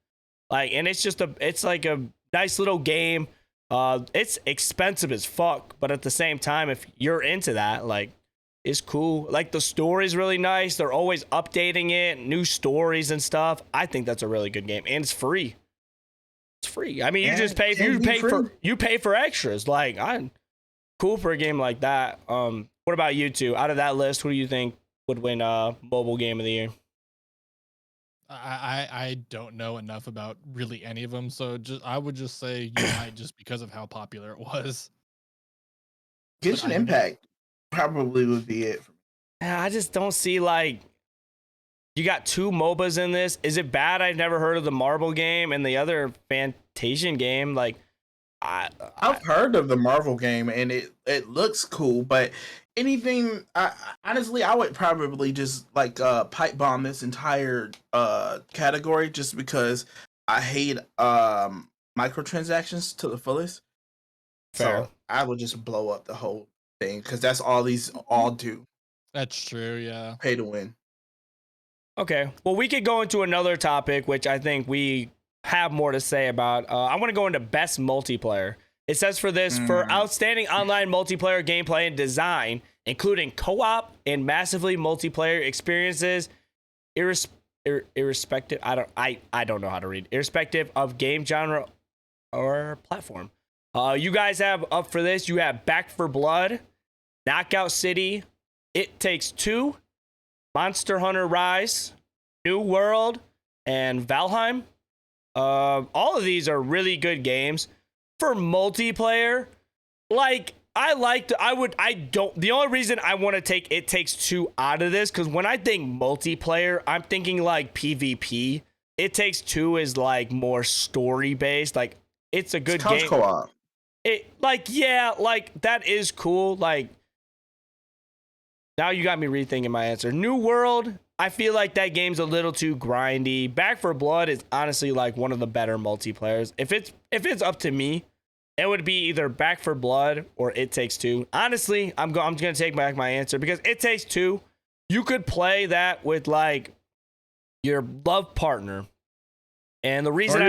Like, and it's like a nice little game. It's expensive as fuck, but at the same time, if you're into that, like, it's cool. Like the story's really nice. They're always updating it, new stories and stuff. I think that's a really good game, and it's free. It's free. I mean, you just pay. You pay for extras. Like, I'm cool for a game like that. What about you two? Out of that list, who do you think would win mobile game of the year? I don't know enough about really any of them, so I would just say Unite just because of how popular it was. Genshin Impact probably would be it. I just don't see like you got two MOBAs in this. Is it bad? I've never heard of the Marvel game and the other Fantasian game. Like I've heard of the Marvel game and it looks cool, but anything honestly I would probably just like pipe bomb this entire category just because I hate microtransactions to the fullest. Fair. So I would just blow up the whole thing because that's all these all do. That's true, yeah. Pay to win. Okay. Well, we could go into another topic, which I think we have more to say about. I want to go into best multiplayer. It says for this, for outstanding online multiplayer gameplay and design, including co-op and massively multiplayer experiences, irrespective. I don't know how to read. Irrespective of game genre or platform. You guys have up for this. You have Back 4 Blood, Knockout City, It Takes Two, Monster Hunter Rise, New World, and Valheim. All of these are really good games. For multiplayer, like the only reason I want to take It Takes Two out of this, because when I think multiplayer, I'm thinking like PvP. It Takes Two is like more story based. Like it's a good game. Co-op. that is cool. Like, now you got me rethinking my answer. New World, I feel like that game's a little too grindy. Back 4 Blood is honestly like one of the better multiplayers. If it's up to me, it would be either Back 4 Blood or It Takes Two. Honestly, I'm gonna take back my answer because It Takes Two, you could play that with like your love partner. And the reason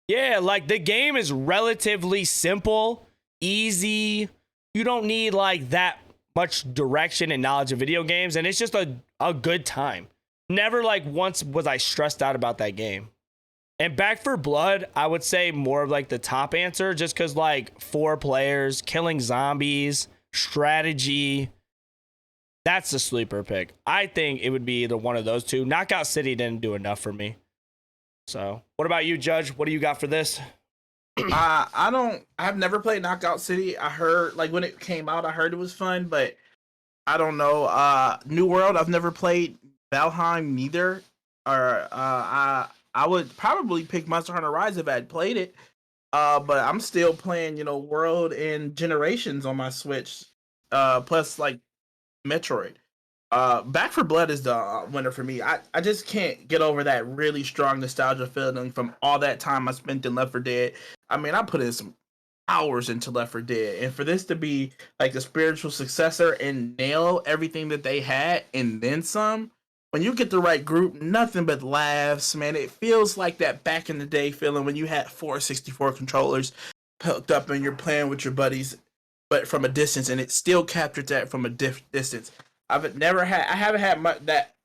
yeah, like the game is relatively simple, easy. You don't need like that much direction and knowledge of video games, and it's just a good time. Never like once was I stressed out about that game. And Back 4 Blood, I would say more of like the top answer, just because like 4 players, killing zombies, strategy. That's the sleeper pick. I think it would be either one of those two. Knockout City didn't do enough for me. So, what about you, Judge? What do you got for this? I've never played Knockout City. I heard, like, when it came out, I heard it was fun, but I don't know. New World, I've never played. Valheim, neither. Or I would probably pick Monster Hunter Rise if I had played it. But I'm still playing, World and Generations on my Switch. Plus, like, Metroid. Back 4 Blood is the winner for me. I just can't get over that really strong nostalgia feeling from all that time I spent in Left 4 Dead. I mean, I put in some hours into Left 4 Dead, and for this to be like a spiritual successor and nail everything that they had and then some, when you get the right group, nothing but laughs, man. It feels like that back in the day feeling when you had 4 64 controllers hooked up and you're playing with your buddies, but from a distance, and it still captured that from a distance. I haven't had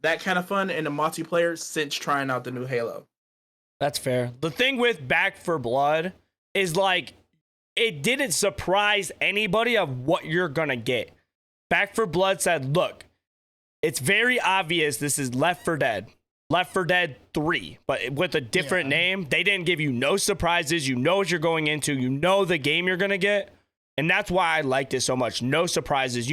that kind of fun in the multiplayer since trying out the new Halo. That's fair. The thing with Back 4 Blood is like it didn't surprise anybody of what you're gonna get. Back 4 Blood said, look, it's very obvious this is Left 4 Dead. Left 4 Dead 3, but with a different name. They didn't give you no surprises. You know what you're going into. You know the game you're gonna get. And that's why I liked it so much. No surprises.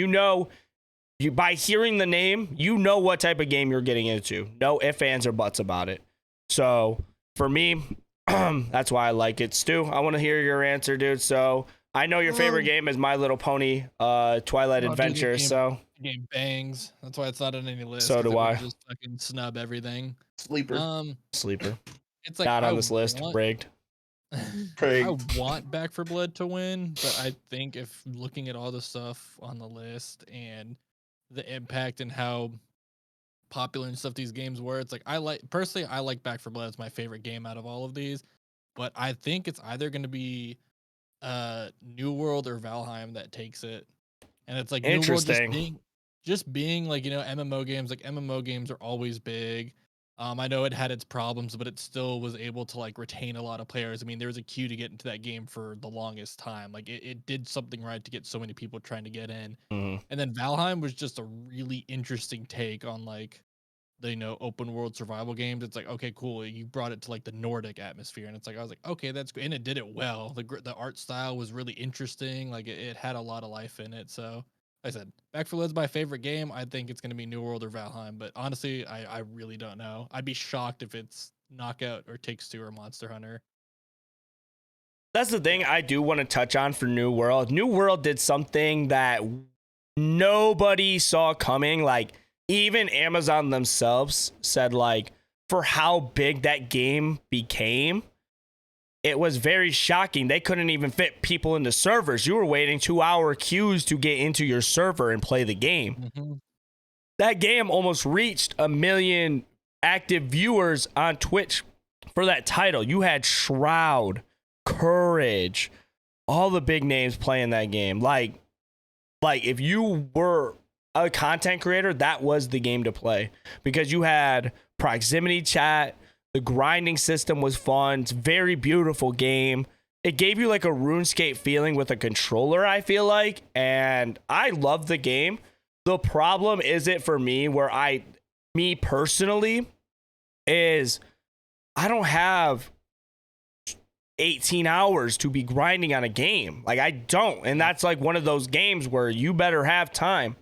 By hearing the name, you know what type of game you're getting into. No ifs, ands, or buts about it. So for me, that's why I like it. Stu, I want to hear your answer, dude. So I know your favorite game is My Little Pony, Twilight Adventure. The game bangs. That's why it's not on any list. So do I. Just fucking snub everything. Sleeper. It's like not on this list. Rigged. I want Back 4 Blood to win, but I think if looking at all the stuff on the list and the impact and how popular and stuff these games were, it's like I like Back 4 Blood. It's my favorite game out of all of these, but I think it's either going to be New World or Valheim that takes it. And it's like interesting. New World just being like, MMO games, like MMO games are always big. I know it had its problems, but it still was able to like retain a lot of players. I mean, there was a queue to get into that game for the longest time. Like it did something right to get so many people trying to get in. Mm-hmm. And then Valheim was just a really interesting take on like the open world survival games. It's like, okay, cool, you brought it to like the Nordic atmosphere, and it's like I was like, okay, that's good, and it did it well. The art style was really interesting. Like it had a lot of life in it. So I said, Back 4 Blood's my favorite game. I think it's going to be New World or Valheim, but honestly, I really don't know. I'd be shocked if it's Knockout or Takes Two or Monster Hunter. That's the thing I do want to touch on for New World. New World did something that nobody saw coming. Like, even Amazon themselves said, like, for how big that game became, it was very shocking. They couldn't even fit people into servers. You were waiting 2-hour queues to get into your server and play the game. Mm-hmm. That game almost reached 1 million active viewers on Twitch for that title. You had Shroud, Courage, all the big names playing that game. Like if you were a content creator, that was the game to play because you had proximity chat. The grinding system was fun. It's a very beautiful game. It gave you like a RuneScape feeling with a controller, I feel like. And I love the game. The problem is it for me where me personally is I don't have 18 hours to be grinding on a game. Like I don't. And that's like one of those games where you better have time.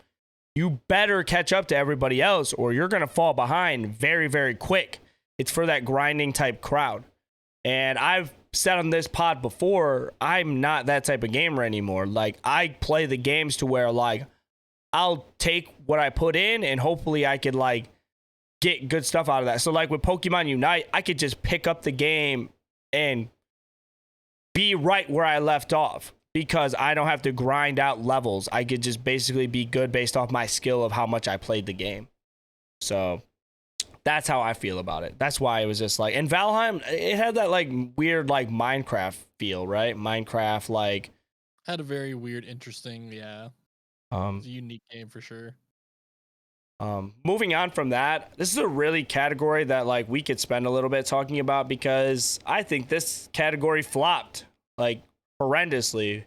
You better catch up to everybody else or you're going to fall behind very, very quick. It's for that grinding type crowd. And I've said on this pod before, I'm not that type of gamer anymore. Like, I play the games to where, like, I'll take what I put in and hopefully I could, like, get good stuff out of that. So, like, with Pokemon Unite, I could just pick up the game and be right where I left off because I don't have to grind out levels. I could just basically be good based off my skill of how much I played the game. So that's how I feel about it. That's why it was just like, and Valheim, it had that like weird like Minecraft feel, right? Minecraft like had a very weird, interesting, yeah. It's a unique game for sure. Moving on from that, this is a really category that like we could spend a little bit talking about because I think this category flopped like horrendously.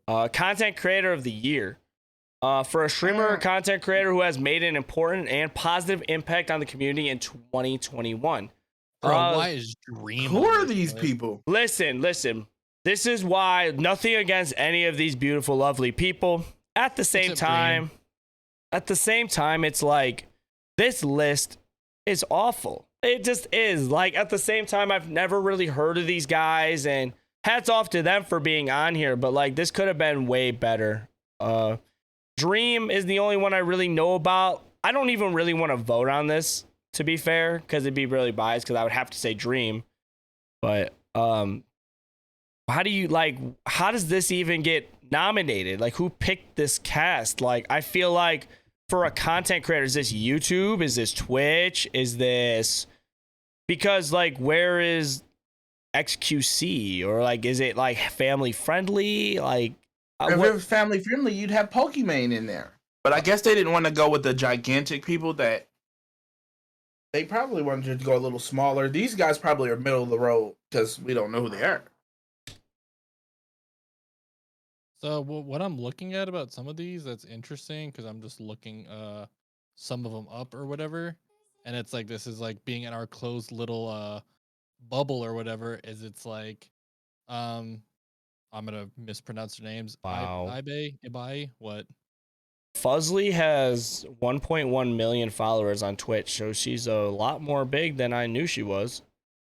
Content creator of the year. For a streamer or content creator who has made an important and positive impact on the community in 2021. Why is Dream? Who are these people? Listen. This is why nothing against any of these beautiful, lovely people. At the same time, it's like this list is awful. It just is. Like at the same time, I've never really heard of these guys, and hats off to them for being on here. But like this could have been way better. Dream is the only one I really know about. I don't even really want to vote on this, to be fair, because it'd be really biased because I would have to say Dream. But how does this even get nominated? Like who picked this cast? Like I feel like for a content creator, is this YouTube? Is this Twitch? Is this because like where is XQC or like is it like family friendly? Like if it was family friendly, you'd have Pokemon in there. But I guess they didn't want to go with the gigantic people that they probably wanted to go a little smaller. These guys probably are middle of the road because we don't know who they are. So what I'm looking at about some of these that's interesting because I'm just looking some of them up or whatever, and it's like this is like being in our closed little bubble or whatever. Is it's like I'm gonna mispronounce their names. Wow. Ibai, what? Fuzzly has 1.1 million followers on Twitch, so she's a lot more big than I knew she was.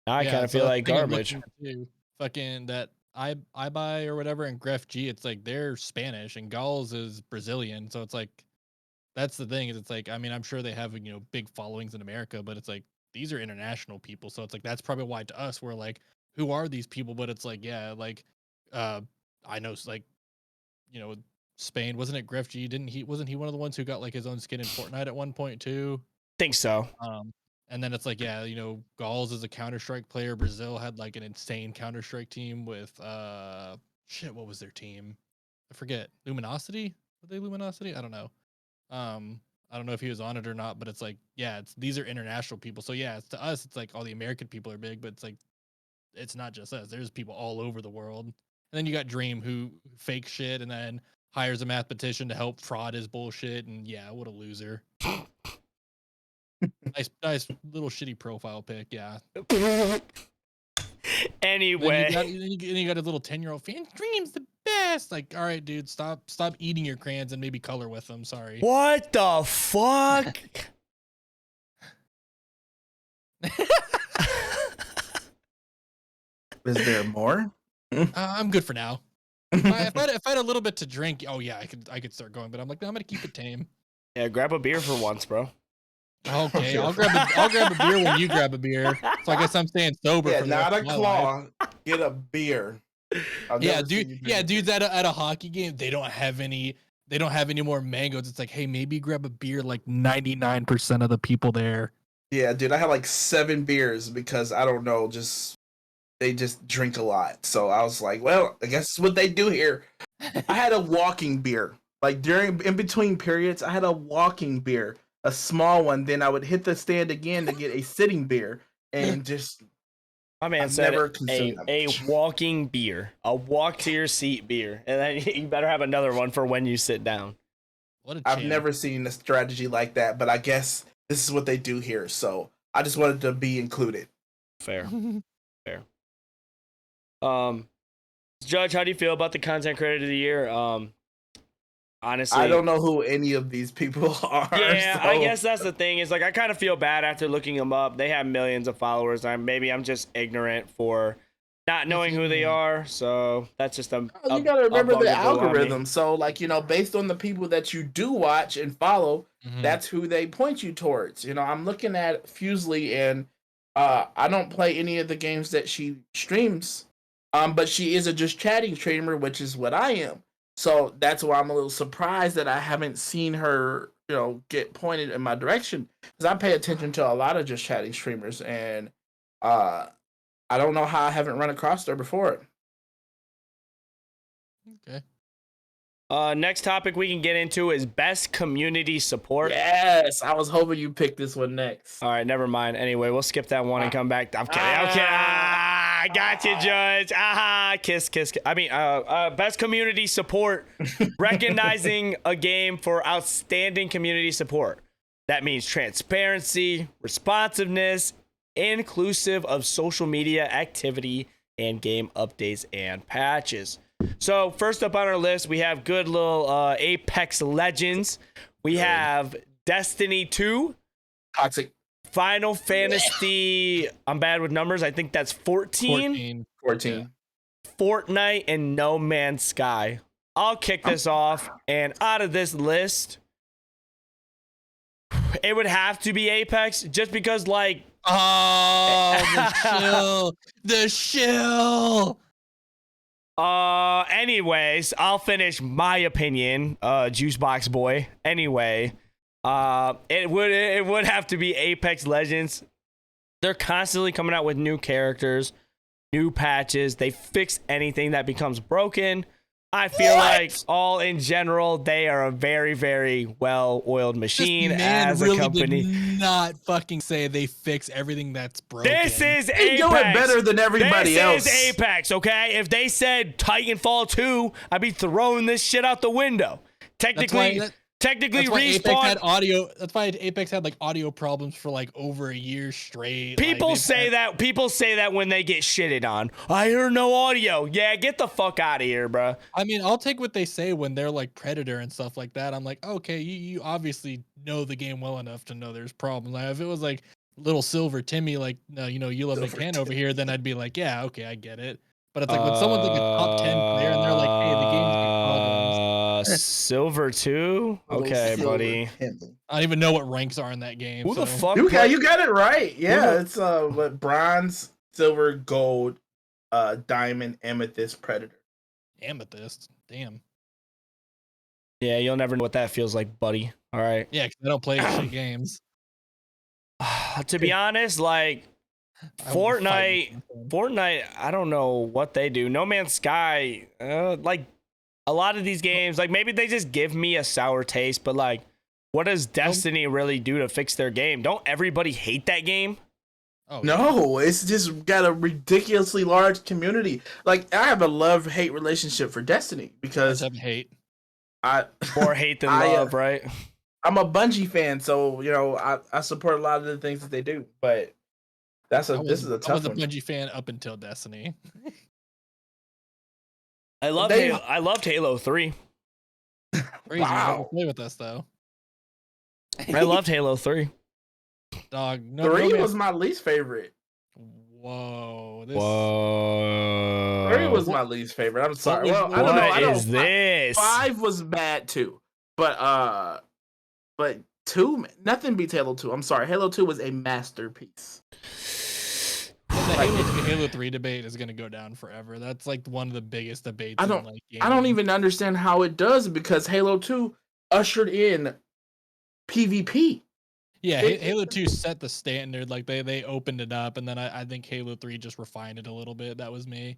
Now I kind of feel like garbage. Fucking that Ibai or whatever and Gref G, it's like they're Spanish and Gauls is Brazilian, so it's like that's the thing is it's like I mean I'm sure they have big followings in America, but it's like these are international people, so it's like that's probably why to us we're like who are these people, but it's like yeah like I know like Spain, wasn't it Gref G? Wasn't he one of the ones who got like his own skin in Fortnite at one point too? Think so. And then it's like yeah Gauls is a Counter-Strike player. Brazil had like an insane Counter-Strike team with what was their team? I forget. Luminosity? Were they Luminosity? I don't know. I don't know if he was on it or not, but it's like yeah these are international people, so yeah it's to us it's like all the American people are big, but it's like it's not just us, there's people all over the world. And then you got Dream who fakes shit and then hires a mathematician to help fraud his bullshit, and yeah, what a loser. nice little shitty profile pic, yeah. Anyway, you got a little 10-year-old fan. Dream's the best. Like, all right, dude, stop eating your crayons and maybe color with them. Sorry. What the fuck? Is there more? I'm good for now. If I had a little bit to drink, oh yeah, I could start going. But I'm like, no, I'm gonna keep it tame. Yeah, grab a beer for once, bro. Okay, I'll grab a beer when you grab a beer. So I guess I'm staying sober. Yeah, for the not rest a of my claw. life. Get a beer. Yeah, dude. Yeah, dudes at a hockey game, they don't have any more mangoes. It's like, hey, maybe grab a beer. Like 99% of the people there. Yeah, dude, I had like 7 beers because I don't know, they just drink a lot. So I was like, well, I guess it's what they do here. I had a walking beer. Like in between periods, I had a walking beer, a small one. Then I would hit the stand again to get a sitting beer and just. My man said a walking beer, a walk to your seat beer, and then you better have another one for when you sit down. I've never seen a strategy like that, but I guess this is what they do here. So I just wanted to be included. Fair. Judge, how do you feel about the content creator of the year? Honestly, I don't know who any of these people are. Yeah, so. I guess that's the thing. Is like I kind of feel bad after looking them up. They have millions of followers. Maybe I'm just ignorant for not knowing who they are. So that's just you got to remember the bugaboo on me. algorithm. So, like, you know, based on the people that you do watch and follow, that's who they point you towards. You know, I'm looking at Fusely, and I don't play any of the games that she streams, but she is a just chatting streamer, which is what I am. So that's why I'm a little surprised that I haven't seen her, you know, get pointed in my direction, because I pay attention to a lot of just chatting streamers, and I don't know how I haven't run across her before. Okay. Next topic we can get into is best community support. Yes, I was hoping you picked this one next. All right, never mind. Anyway, we'll skip that one and come back. I'm kidding. I got you, Judge. Kiss. I mean, best community support, recognizing a game for outstanding community support. That means transparency, responsiveness, inclusive of social media activity, and game updates and patches. So first up on our list, we have good little Apex Legends. We have Destiny 2. Toxic. Final Fantasy, I'm bad with numbers. I think that's 14. 14. Yeah. Fortnite and No Man's Sky. I'll kick this off. And out of this list, it would have to be Apex, just because, like... Oh, the shill. Anyways, I'll finish my opinion, Juicebox Boy. Anyway, it would have to be Apex Legends. They're constantly coming out with new characters, new patches. They fix anything that becomes broken. I feel like all in general, they are a very, very well-oiled machine as a company. Did not fucking say they fix everything that's broken. This is Apex. They do it better than everybody else. This is Apex, okay? If they said Titanfall 2, I'd be throwing this shit out the window. Technically, That's why Apex Respawn. had audio. That's why Apex had like audio problems for like over a year straight. People say that. People say that when they get shitted on. I hear no audio. Yeah, get the fuck out of here, bro. I mean, I'll take what they say when they're like Predator and stuff like that. I'm like, okay, you obviously know the game well enough to know there's problems. Like, if it was like little Silver Timmy, like you know, YouLoveNicktana over here, then I'd be like, yeah, okay, I get it. But it's like when someone's like a top 10 player and they're like, hey, the game's got problems. Silver 2? Okay, buddy. I don't even know what ranks are in that game. Who the so. fuck? You got it right. Yeah, it's what, bronze, silver, gold, diamond, amethyst, predator. Amethyst. Damn. Yeah, you'll never know what that feels like, buddy. All right. Yeah, because I don't play shit games. To be honest, like Fortnite, I don't know what they do. No Man's Sky, like a lot of these games, like maybe they just give me a sour taste, but like, what does Destiny really do to fix their game? Don't everybody hate that game? Oh, No, it's just got a ridiculously large community. Like, I have a love-hate relationship for Destiny because have hate. More hate than love, right? I'm a Bungie fan, so you know I support a lot of the things that they do. But this is a tough one. I was a Bungie fan up until Destiny. I loved Halo 3. Crazy. Wow. Play with us though. I loved Halo 3. Dog. No, 3 was my least favorite. Whoa. Whoa. 3 was my least favorite. I'm sorry. Well, I don't know. What is this? 5 was bad too, but 2, nothing beats Halo 2. I'm sorry. Halo 2 was a masterpiece. The Halo 3 debate is gonna go down forever. That's like one of the biggest debates. I don't even understand how it does, because Halo 2 ushered in PvP. Yeah, Halo 2 set the standard. Like they opened it up, and then I think Halo 3 just refined it a little bit. That was me.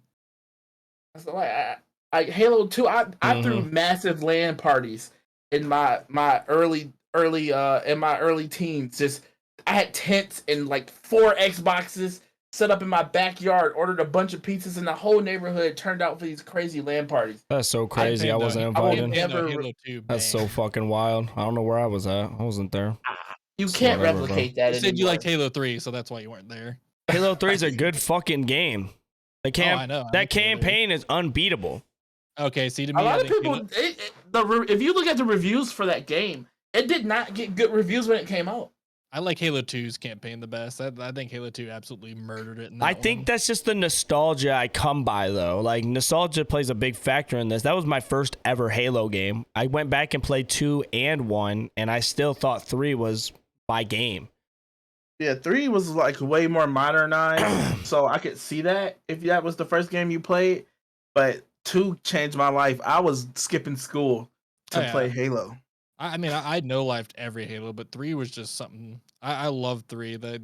So like Halo 2, I threw massive LAN parties in my early teens. Just I had tents and like 4 Xboxes set up in my backyard, ordered a bunch of pizzas, and the whole neighborhood turned out for these crazy LAN parties. That's so crazy. I wasn't invited. Halo 2, that's so fucking wild. I don't know where I was at. I wasn't there. You can't replicate that. You said you liked Halo 3, so that's why you weren't there. Halo 3 is a good fucking game. I know. That campaign is unbeatable. Okay, see, to me, a lot of people, if you look at the reviews for that game, it did not get good reviews when it came out. I like Halo 2's campaign the best. I think Halo 2 absolutely murdered it in that I think one. that's just the nostalgia I come by, though. Like, nostalgia plays a big factor in this. That was my first ever Halo game. I went back and played 2 and 1, and I still thought 3 was my game. Yeah, 3 was like way more modernized, so I could see that if that was the first game you played. But 2 changed my life. I was skipping school to play Halo. I mean, I no-lifed every Halo, but 3 was just something. I love 3. Like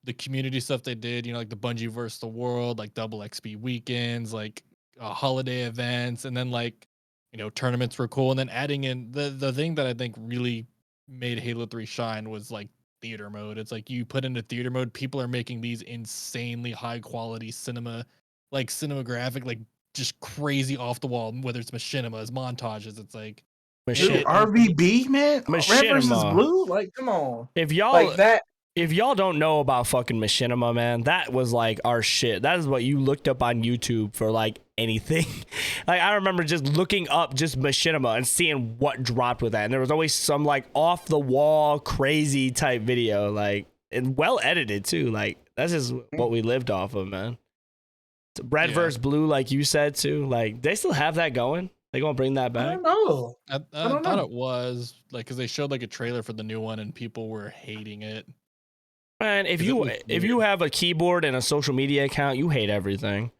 the community stuff they did, you know, like the Bungie versus the World, like double XP weekends, like holiday events, and then like, you know, tournaments were cool. And then adding in the thing that I think really made Halo 3 shine was like theater mode. It's like you put into theater mode, people are making these insanely high quality cinematographic, like just crazy off the wall, whether it's machinimas, montages. It's like Dude, RVB, man, Red versus Machinima. Blue, like come on. If y'all Like that. If y'all don't know about fucking Machinima, man, that was like our shit. That is what you looked up on YouTube for like anything. Like I remember just looking up just Machinima and seeing what dropped with that. And there was always some like off the wall crazy type video, like and well edited too. Like that's just what we lived off of, man. Red versus Blue, like you said too. Like they still have that going. They gonna bring that back? I don't know. I thought it was like because they showed like a trailer for the new one and people were hating it. Man, if you have a keyboard and a social media account, you hate everything.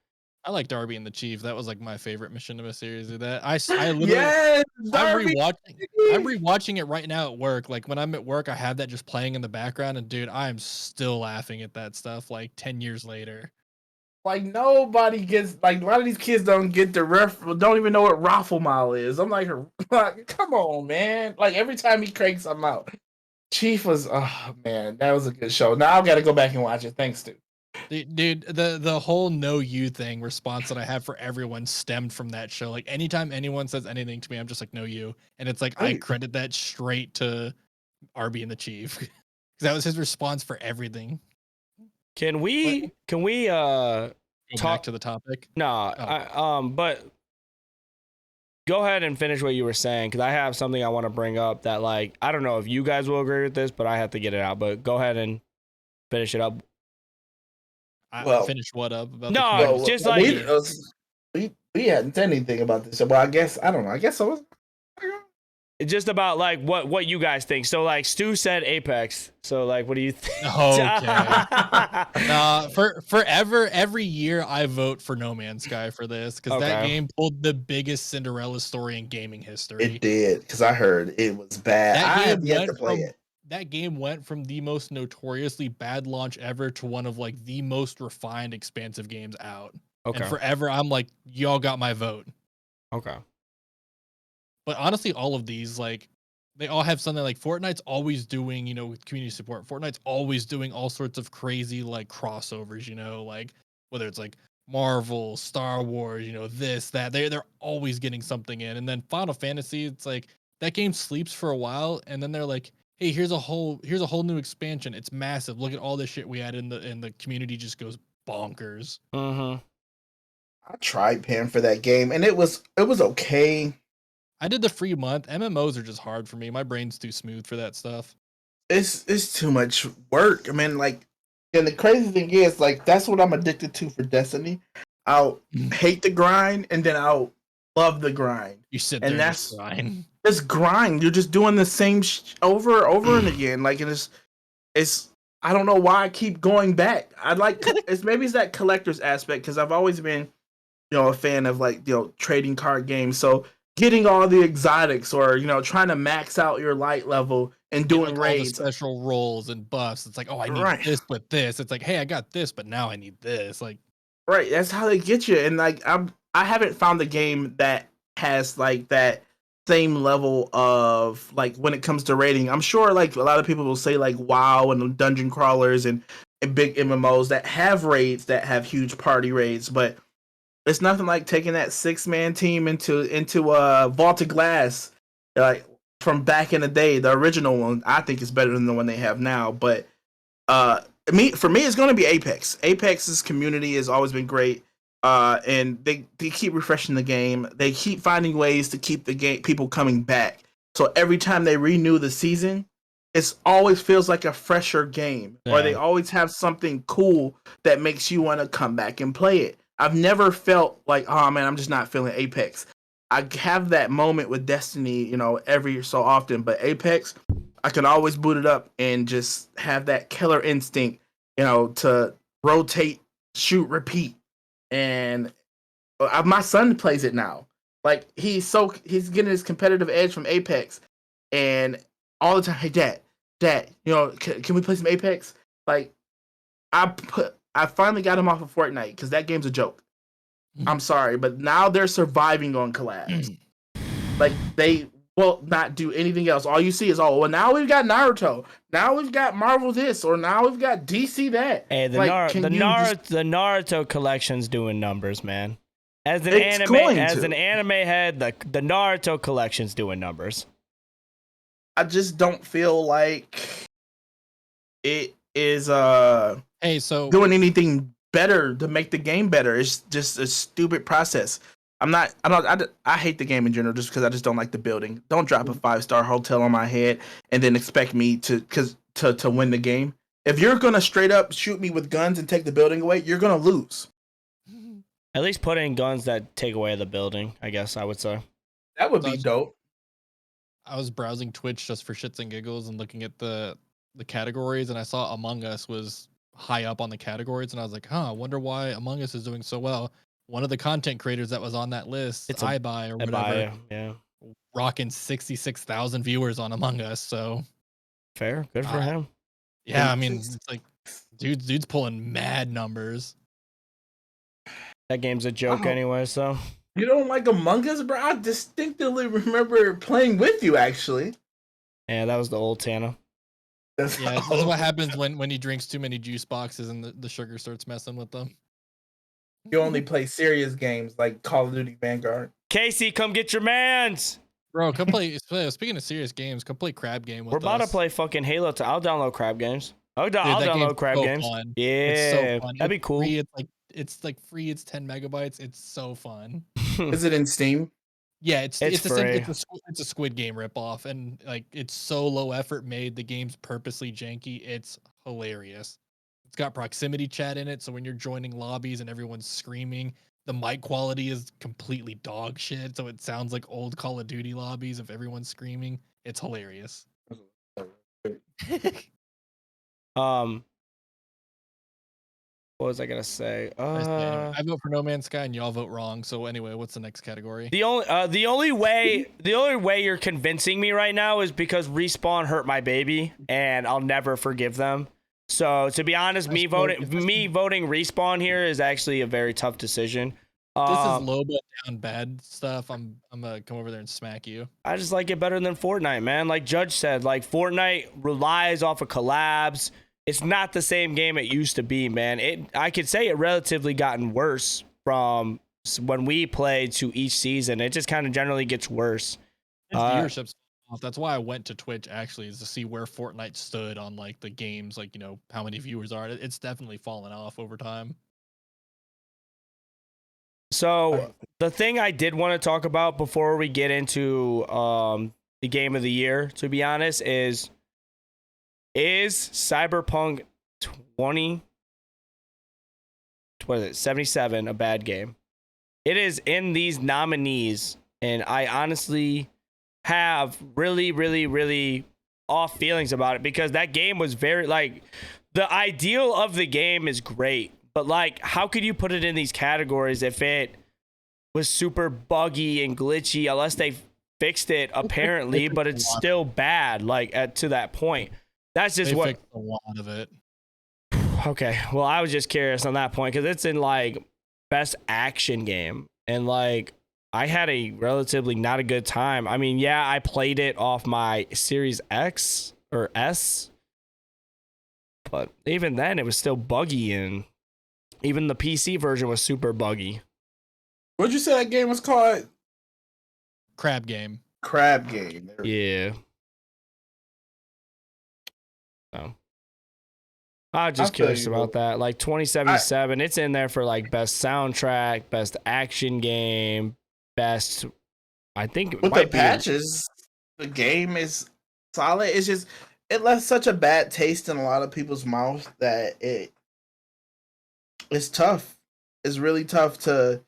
I like Darby and the Chief. That was like my favorite Machinima series of that. I literally, yes, I'm rewatching it right now at work. Like when I'm at work, I have that just playing in the background, and dude, I am still laughing at that stuff. Like 10 years later. Like nobody gets like a lot of these kids don't get the don't even know what Raffle Mile is. I'm like, come on, man! Like every time he cranks something out. Chief was, oh man, that was a good show. Now I've got to go back and watch it. Thanks, dude. Dude, the whole "no you" thing response that I have for everyone stemmed from that show. Like anytime anyone says anything to me, I'm just like, "No you," and it's like I credit that straight to RB and the Chief because that was his response for everything. Can we go back to the topic? No, but go ahead and finish what you were saying because I have something I want to bring up that like I don't know if you guys will agree with this, but I have to get it out. But go ahead and finish it up. Finish what up? About just well, like we hadn't said anything about this. So, well, I guess I don't know. I guess so. It's just about like what you guys think. So like Stu said Apex. So like what do you think? Okay. Forever every year I vote for No Man's Sky for this because that game pulled the biggest Cinderella story in gaming history. It did because I heard it was bad. I have yet to play it. That game went from the most notoriously bad launch ever to one of like the most refined, expansive games out. Okay. And forever I'm like, y'all got my vote. Okay. But honestly, all of these, like, they all have something like Fortnite's always doing, you know, with community support. Fortnite's always doing all sorts of crazy, like, crossovers, you know, like, whether it's like Marvel, Star Wars, you know, this, that. They're always getting something in. And then Final Fantasy, it's like, that game sleeps for a while, and then they're like, hey, here's a whole new expansion. It's massive. Look at all this shit we had in the community just goes bonkers. Mm-hmm. I tried paying for that game, and it was okay. I did the free month. MMOs are just hard for me. My brain's too smooth for that stuff. It's too much work. I mean, like, and the crazy thing is, like, that's what I'm addicted to for Destiny. I'll hate the grind, and then I'll love the grind. You sit there and that's grind. It's grind. You're just doing the same over and again. Like, and it's. I don't know why I keep going back. I like it's that collector's aspect because I've always been, you know, a fan of like trading card games. So getting all the exotics or, you know, trying to max out your light level and doing like raids. All the special rolls and buffs. It's like, oh, I need this with this. It's like, hey, I got this, but now I need this. Like, right. That's how they get you. And like, I haven't found a game that has like that same level of like when it comes to raiding. I'm sure like a lot of people will say like WoW and dungeon crawlers and big MMOs that have raids that have huge party raids, but it's nothing like taking that 6-man team into Vaulted Glass, like from back in the day. The original one I think is better than the one they have now. But for me, it's going to be Apex. Apex's community has always been great, and they keep refreshing the game. They keep finding ways to keep the game people coming back. So every time they renew the season, it always feels like a fresher game, or they always have something cool that makes you want to come back and play it. I've never felt like, oh man, I'm just not feeling Apex. I have that moment with Destiny, you know, every so often, but Apex, I can always boot it up and just have that killer instinct, you know, to rotate, shoot, repeat. And my son plays it now. Like he's getting his competitive edge from Apex, and all the time, hey dad, you know, can we play some Apex? Like I finally got him off of Fortnite because that game's a joke. I'm sorry, but now they're surviving on collabs. Like they will not do anything else. All you see is, oh, well, now we've got Naruto. Now we've got Marvel this, or now we've got DC that. Hey, the Naruto collection's doing numbers, man. As an anime head, the Naruto collection's doing numbers. I just don't feel like it is doing anything better to make the game better. It's just a stupid process. I hate the game in general just because I just don't like the building. Don't drop a 5-star hotel on my head and then expect me to win the game. If you're gonna straight up shoot me with guns and take the building away, you're gonna lose. At least put in guns that take away the building, I guess I would say. That would be dope. I was browsing Twitch just for shits and giggles and looking at the categories, and I saw Among Us was high up on the categories, and I was like, I wonder why Among Us is doing so well. One of the content creators that was on that list, it's iBuy or whatever, rocking 66,000 viewers on Among Us. So fair, good for him. Yeah, I mean, it's like dude's pulling mad numbers. That game's a joke anyway, so. You don't like Among Us, bro? I distinctly remember playing with you, actually. Yeah, that was the old Tana. That's what happens when he drinks too many juice boxes and the sugar starts messing with them. You only play serious games like Call of Duty Vanguard. Casey, come get your mans. Bro, come play. Speaking of serious games, come play Crab Game with us. We're about to play fucking Halo. I'll download Crab Games. I'll download Crab Games. Fun. Yeah, it's so fun. That'd be cool. It's like free. It's 10 megabytes. It's so fun. Is it in Steam? Yeah, it's free. It's a Squid Game ripoff, and like it's so low effort made. The game's purposely janky. It's hilarious. It's got proximity chat in it, so when you're joining lobbies and everyone's screaming, the mic quality is completely dog shit. So it sounds like old Call of Duty lobbies if everyone's screaming. It's hilarious. What was I gonna say? I vote for No Man's Sky, and y'all vote wrong. So anyway, what's the next category? The only way you're convincing me right now is because Respawn hurt my baby, and I'll never forgive them. So to be honest, me voting Respawn here is actually a very tough decision. This is low but down bad stuff. I'm gonna come over there and smack you. I just like it better than Fortnite, man. Like Judge said, like Fortnite relies off of collabs. It's not the same game it used to be, man. I could say it relatively gotten worse from when we played to each season. It just kind of generally gets worse. Viewership's off. That's why I went to Twitch actually, is to see where Fortnite stood on like the games, like, you know, how many viewers are. It's definitely fallen off over time. So the thing I did want to talk about before we get into the game of the year, to be honest, is Cyberpunk 77 a bad game? It is in these nominees, and I honestly have really, really, really off feelings about it, because that game was very, like, the ideal of the game is great, but like, how could you put it in these categories if it was super buggy and glitchy, unless they fixed it apparently, but it's still bad, like, to that point. That's just they fixed a lot of it. Okay, well, I was just curious on that point, because it's in like best action game, and like I had a relatively not a good time. I mean, yeah, I played it off my Series X or S, but even then it was still buggy, and even the PC version was super buggy. What'd you say that game was called? Crab Game. Crab Game. Yeah. So I'm just curious about that. Like 2077, it's in there for like best soundtrack, best action game, best. I think with the patches, the game is solid. It's just it left such a bad taste in a lot of people's mouths that it's tough. It's really tough to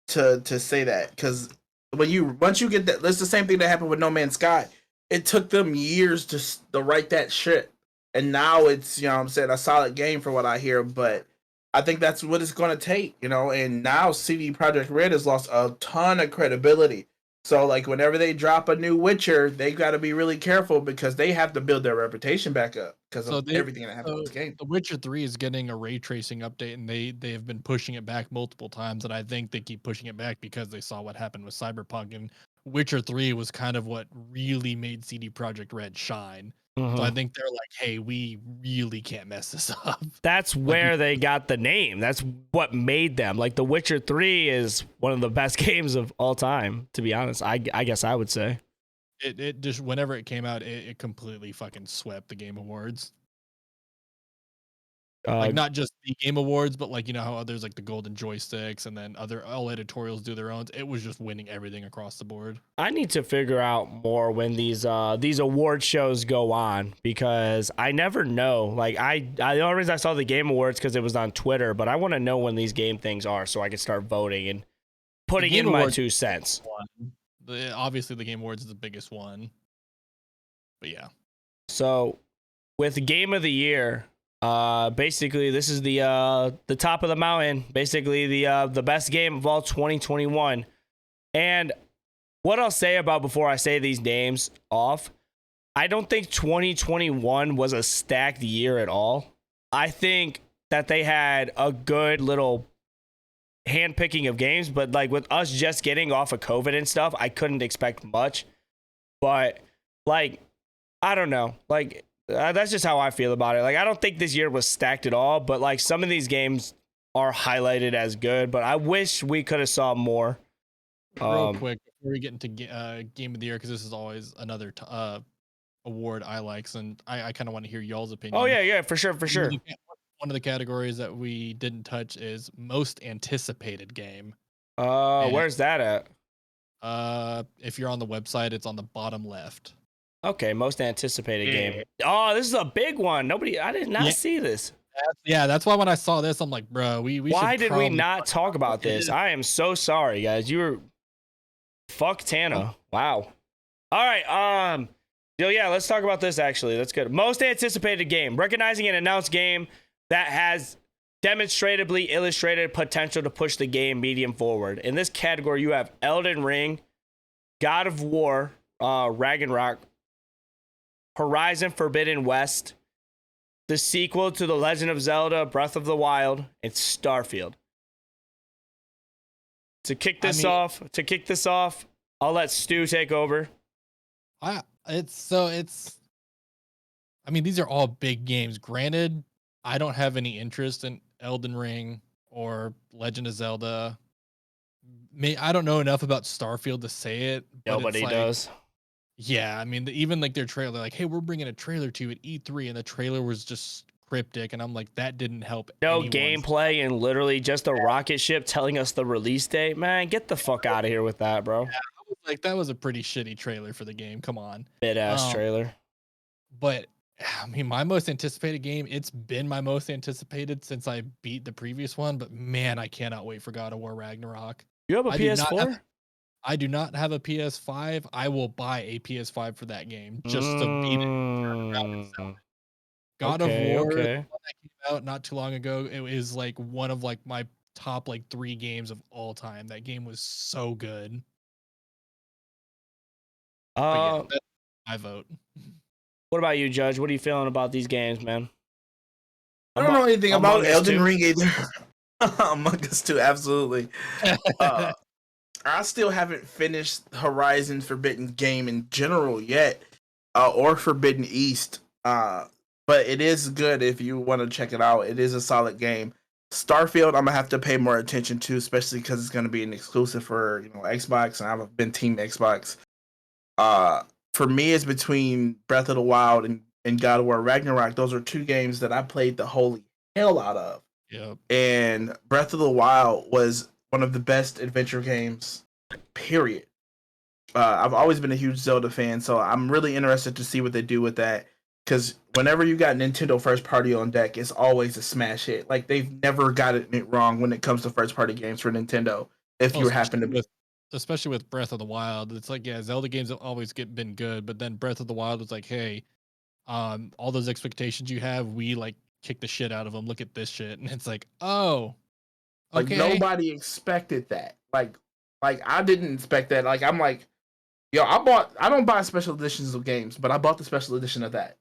say that, because once you get that, that's the same thing that happened with No Man's Sky. It took them years to write that shit, and now it's, you know what I'm saying, a solid game for what I hear. But I think that's what it's going to take, you know. And now CD Projekt Red has lost a ton of credibility. So like whenever they drop a new Witcher, they got to be really careful because they have to build their reputation back up because of everything that happened with this game. The Witcher 3 is getting a ray tracing update, and they have been pushing it back multiple times, and I think they keep pushing it back because they saw what happened with Cyberpunk, and Witcher 3 was kind of what really made CD Projekt Red shine. So I think they're like, hey, we really can't mess this up. That's where they got the name. That's what made them. Like, The Witcher 3 is one of the best games of all time, to be honest. I guess I would say. It just, whenever it came out, it completely fucking swept the Game Awards. Like, not just the Game Awards, but like, you know how others like the Golden Joysticks and then all editorials do their own. It was just winning everything across the board. I need to figure out more when these award shows go on, because I never know. Like, the only reason I saw the Game Awards because it was on Twitter, but I want to know when these game things are so I can start voting and putting in my 2 cents. Obviously, the Game Awards is the biggest one, but yeah. So, with Game of the Year, basically this is the top of the mountain. Basically the best game of all 2021. And what I'll say about before I say these names off, I don't think 2021 was a stacked year at all. I think that they had a good little handpicking of games, but like with us just getting off of COVID and stuff, I couldn't expect much. But like, I don't know, like that's just how I feel about it. Like, I don't think this year was stacked at all, but like some of these games are highlighted as good, but I wish we could have saw more. Real quick before we get into Game of the Year, because this is always another award I like, and I kind of want to hear y'all's opinion. Oh yeah, for sure. One of the categories that we didn't touch is most anticipated game. Where's that at? If you're on the website, it's on the bottom left. Okay, most anticipated game. Oh, this is a big one. I did not see this. That's why when I saw this, I'm like, bro, we why did we not talk about this? I am so sorry, guys. Fuck Tana. Wow. All right. Yeah, let's talk about this actually. That's good. Most anticipated game. Recognizing an announced game that has demonstrably illustrated potential to push the game medium forward. In this category, you have Elden Ring, God of War, Ragnarok, Horizon Forbidden West, the sequel to The Legend of Zelda, Breath of the Wild, and Starfield. To kick this off, I'll let Stu take over. These are all big games. Granted, I don't have any interest in Elden Ring or Legend of Zelda. I don't know enough about Starfield to say it. Nobody does. Yeah, even like their trailer, like, hey, we're bringing a trailer to you at E3, and the trailer was just cryptic, and I'm like, that didn't help. No gameplay and literally just a rocket ship telling us the release date. Man, get the fuck out of here with that, bro. Yeah, that was a pretty shitty trailer for the game. Come on, ass trailer. But my most anticipated game, it's been my most anticipated since I beat the previous one. But man, I cannot wait for God of War Ragnarok. You have a PS4? I do not have a PS5. I will buy a PS5 for that game just to beat it. God of War that came out not too long ago. It is like one of like my top like 3 games of all time. That game was so good. That's my vote. What about you, Judge? What are you feeling about these games, man? I don't know anything about Elden Ring either. Among Us 2, absolutely. I still haven't finished Horizon Forbidden game in general yet, or Forbidden East. But it is good if you want to check it out. It is a solid game. Starfield, I'm gonna have to pay more attention to, especially because it's gonna be an exclusive for Xbox, and I've been Team Xbox. For me, it's between Breath of the Wild and God of War Ragnarok. Those are 2 games that I played the holy hell out of. Yep. And Breath of the Wild was one of the best adventure games, period. I've always been a huge Zelda fan, so I'm really interested to see what they do with that. because whenever you got Nintendo first party on deck, it's always a smash hit. Like they've never gotten it wrong when it comes to first party games for Nintendo. If Well, you happen to be, especially with Breath of the Wild, it's like, yeah, Zelda games have always been good, but then Breath of the Wild was like, hey, all those expectations you have, we like kick the shit out of them. Look at this shit, and it's like, oh, like okay. nobody expected that. Like I didn't expect that. Like I'm like, yo, I don't buy special editions of games, but I bought the special edition of that.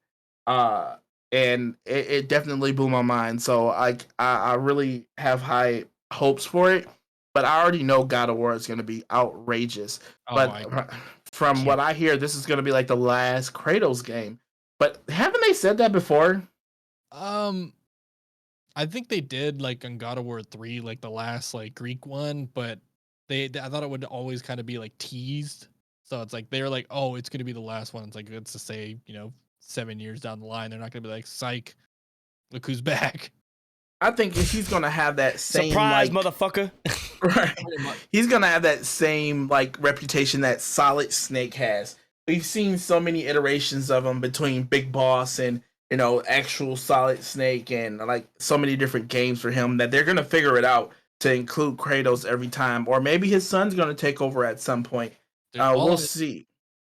And it definitely blew my mind. So I really have high hopes for it, but I already know God of War is going to be outrageous. Oh, But from what I hear, this is going to be like the last Kratos game. But haven't they said that before? I think they did like on God of War 3, like the last like Greek one, but I thought it would always kind of be like teased. So it's like they're like, oh, it's gonna be the last one. It's like it's to say, 7 years down the line, they're not gonna be like, psych, look who's back. I think he's gonna have that same surprise, like, motherfucker. right. He's gonna have that same like reputation that Solid Snake has. We've seen so many iterations of him between Big Boss and actual Solid Snake, and like so many different games for him that they're gonna figure it out to include Kratos every time, or maybe his son's gonna take over at some point. We'll see.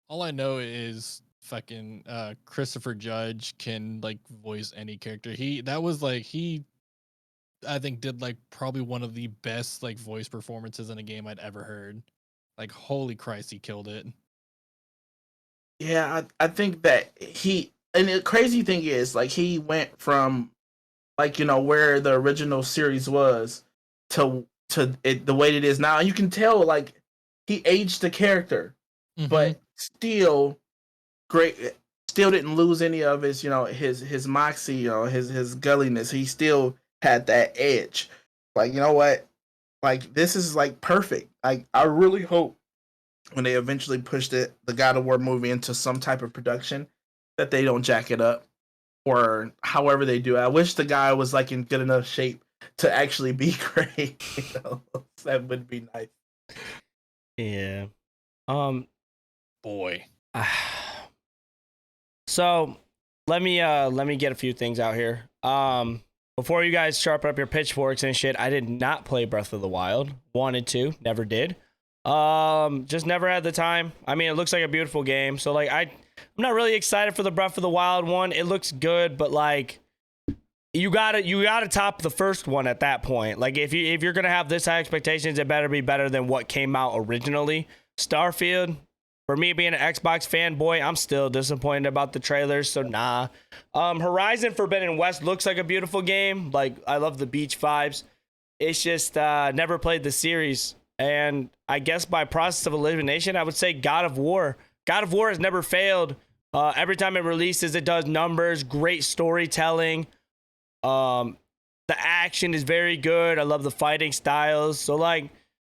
All I know is fucking Christopher Judge can like voice any character. I think did like probably one of the best like voice performances in a game I'd ever heard. Like holy Christ, he killed it. Yeah, I think that and the crazy thing is like he went from like where the original series was to it the way it is now. And you can tell like he aged the character, but still great. Still didn't lose any of his his moxie, his gulliness. He still had that edge. Like what? Like this is like perfect. Like I really hope when they eventually push the God of War movie into some type of production that they don't jack it up or however they do. I wish the guy was like in good enough shape to actually be great. That would be nice. Yeah. Boy. So let me get a few things out here. Before you guys sharpen up your pitchforks and shit, I did not play Breath of the Wild. Wanted to, never did. Just never had the time. I mean, it looks like a beautiful game. So like I'm not really excited for the Breath of the Wild one. It looks good, but like you gotta top the first one at that point. Like if you're gonna have this high expectations, it better be better than what came out originally. Starfield, for me being an Xbox fanboy, I'm still disappointed about the trailers, so nah. Horizon Forbidden West looks like a beautiful game. Like I love the beach vibes. It's just never played the series. And I guess by process of elimination, I would say God of War. God of War has never failed. Every time it releases, it does numbers, great storytelling. The action is very good. I love the fighting styles. So like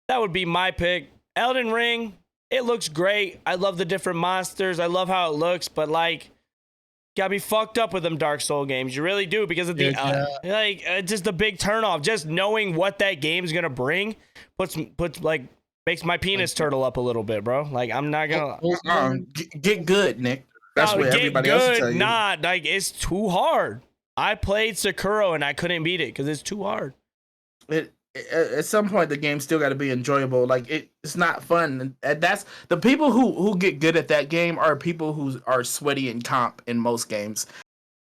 that would be my pick. Elden Ring, it looks great. I love the different monsters. I love how it looks, but like gotta be fucked up with them Dark Soul games. You really do, because of the just the big turnoff. Just knowing what that game's gonna bring puts like makes my penis turtle up a little bit, bro. Like I'm not gonna get good, Nick. That's what everybody else tell you. Nah, like it's too hard. I played Sekiro and I couldn't beat it because it's too hard. At some point the game still got to be enjoyable. Like it's not fun. And that's the people who get good at that game are people who are sweaty in comp in most games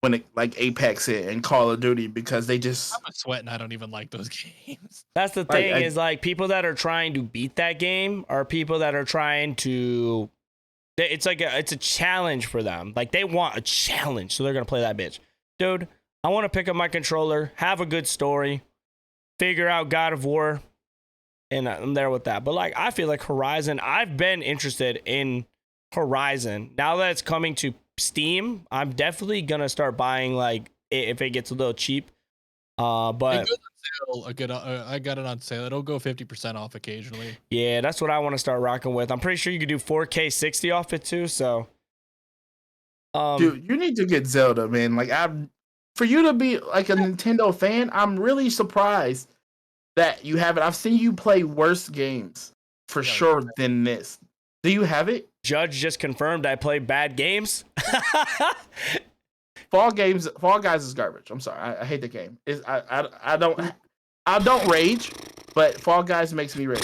when it like Apex and Call of Duty, because they just I'm a sweat and I don't even like those games. That's the thing is like people that are trying to beat that game are people that are trying to. It's like it's a challenge for them. Like they want a challenge, so they're gonna play that bitch, dude. I want to pick up my controller, have a good story, figure out God of War, and I'm there with that. But like I feel like Horizon, I've been interested in Horizon. Now that it's coming to Steam, I'm definitely gonna start buying like if it gets a little cheap. But it goes on sale, I got it on sale. It'll go 50% off occasionally. Yeah, that's what I want to start rocking with. I'm pretty sure you could do 4K 60 off it too. So, dude, you need to get Zelda, man. Like for you to be like a Nintendo fan, I'm really surprised that you have it. I've seen you play worse games for sure than this. Do you have it? Judge just confirmed I play bad games. Fall Guys is garbage. I'm sorry. I hate the game. I don't rage, but Fall Guys makes me rage.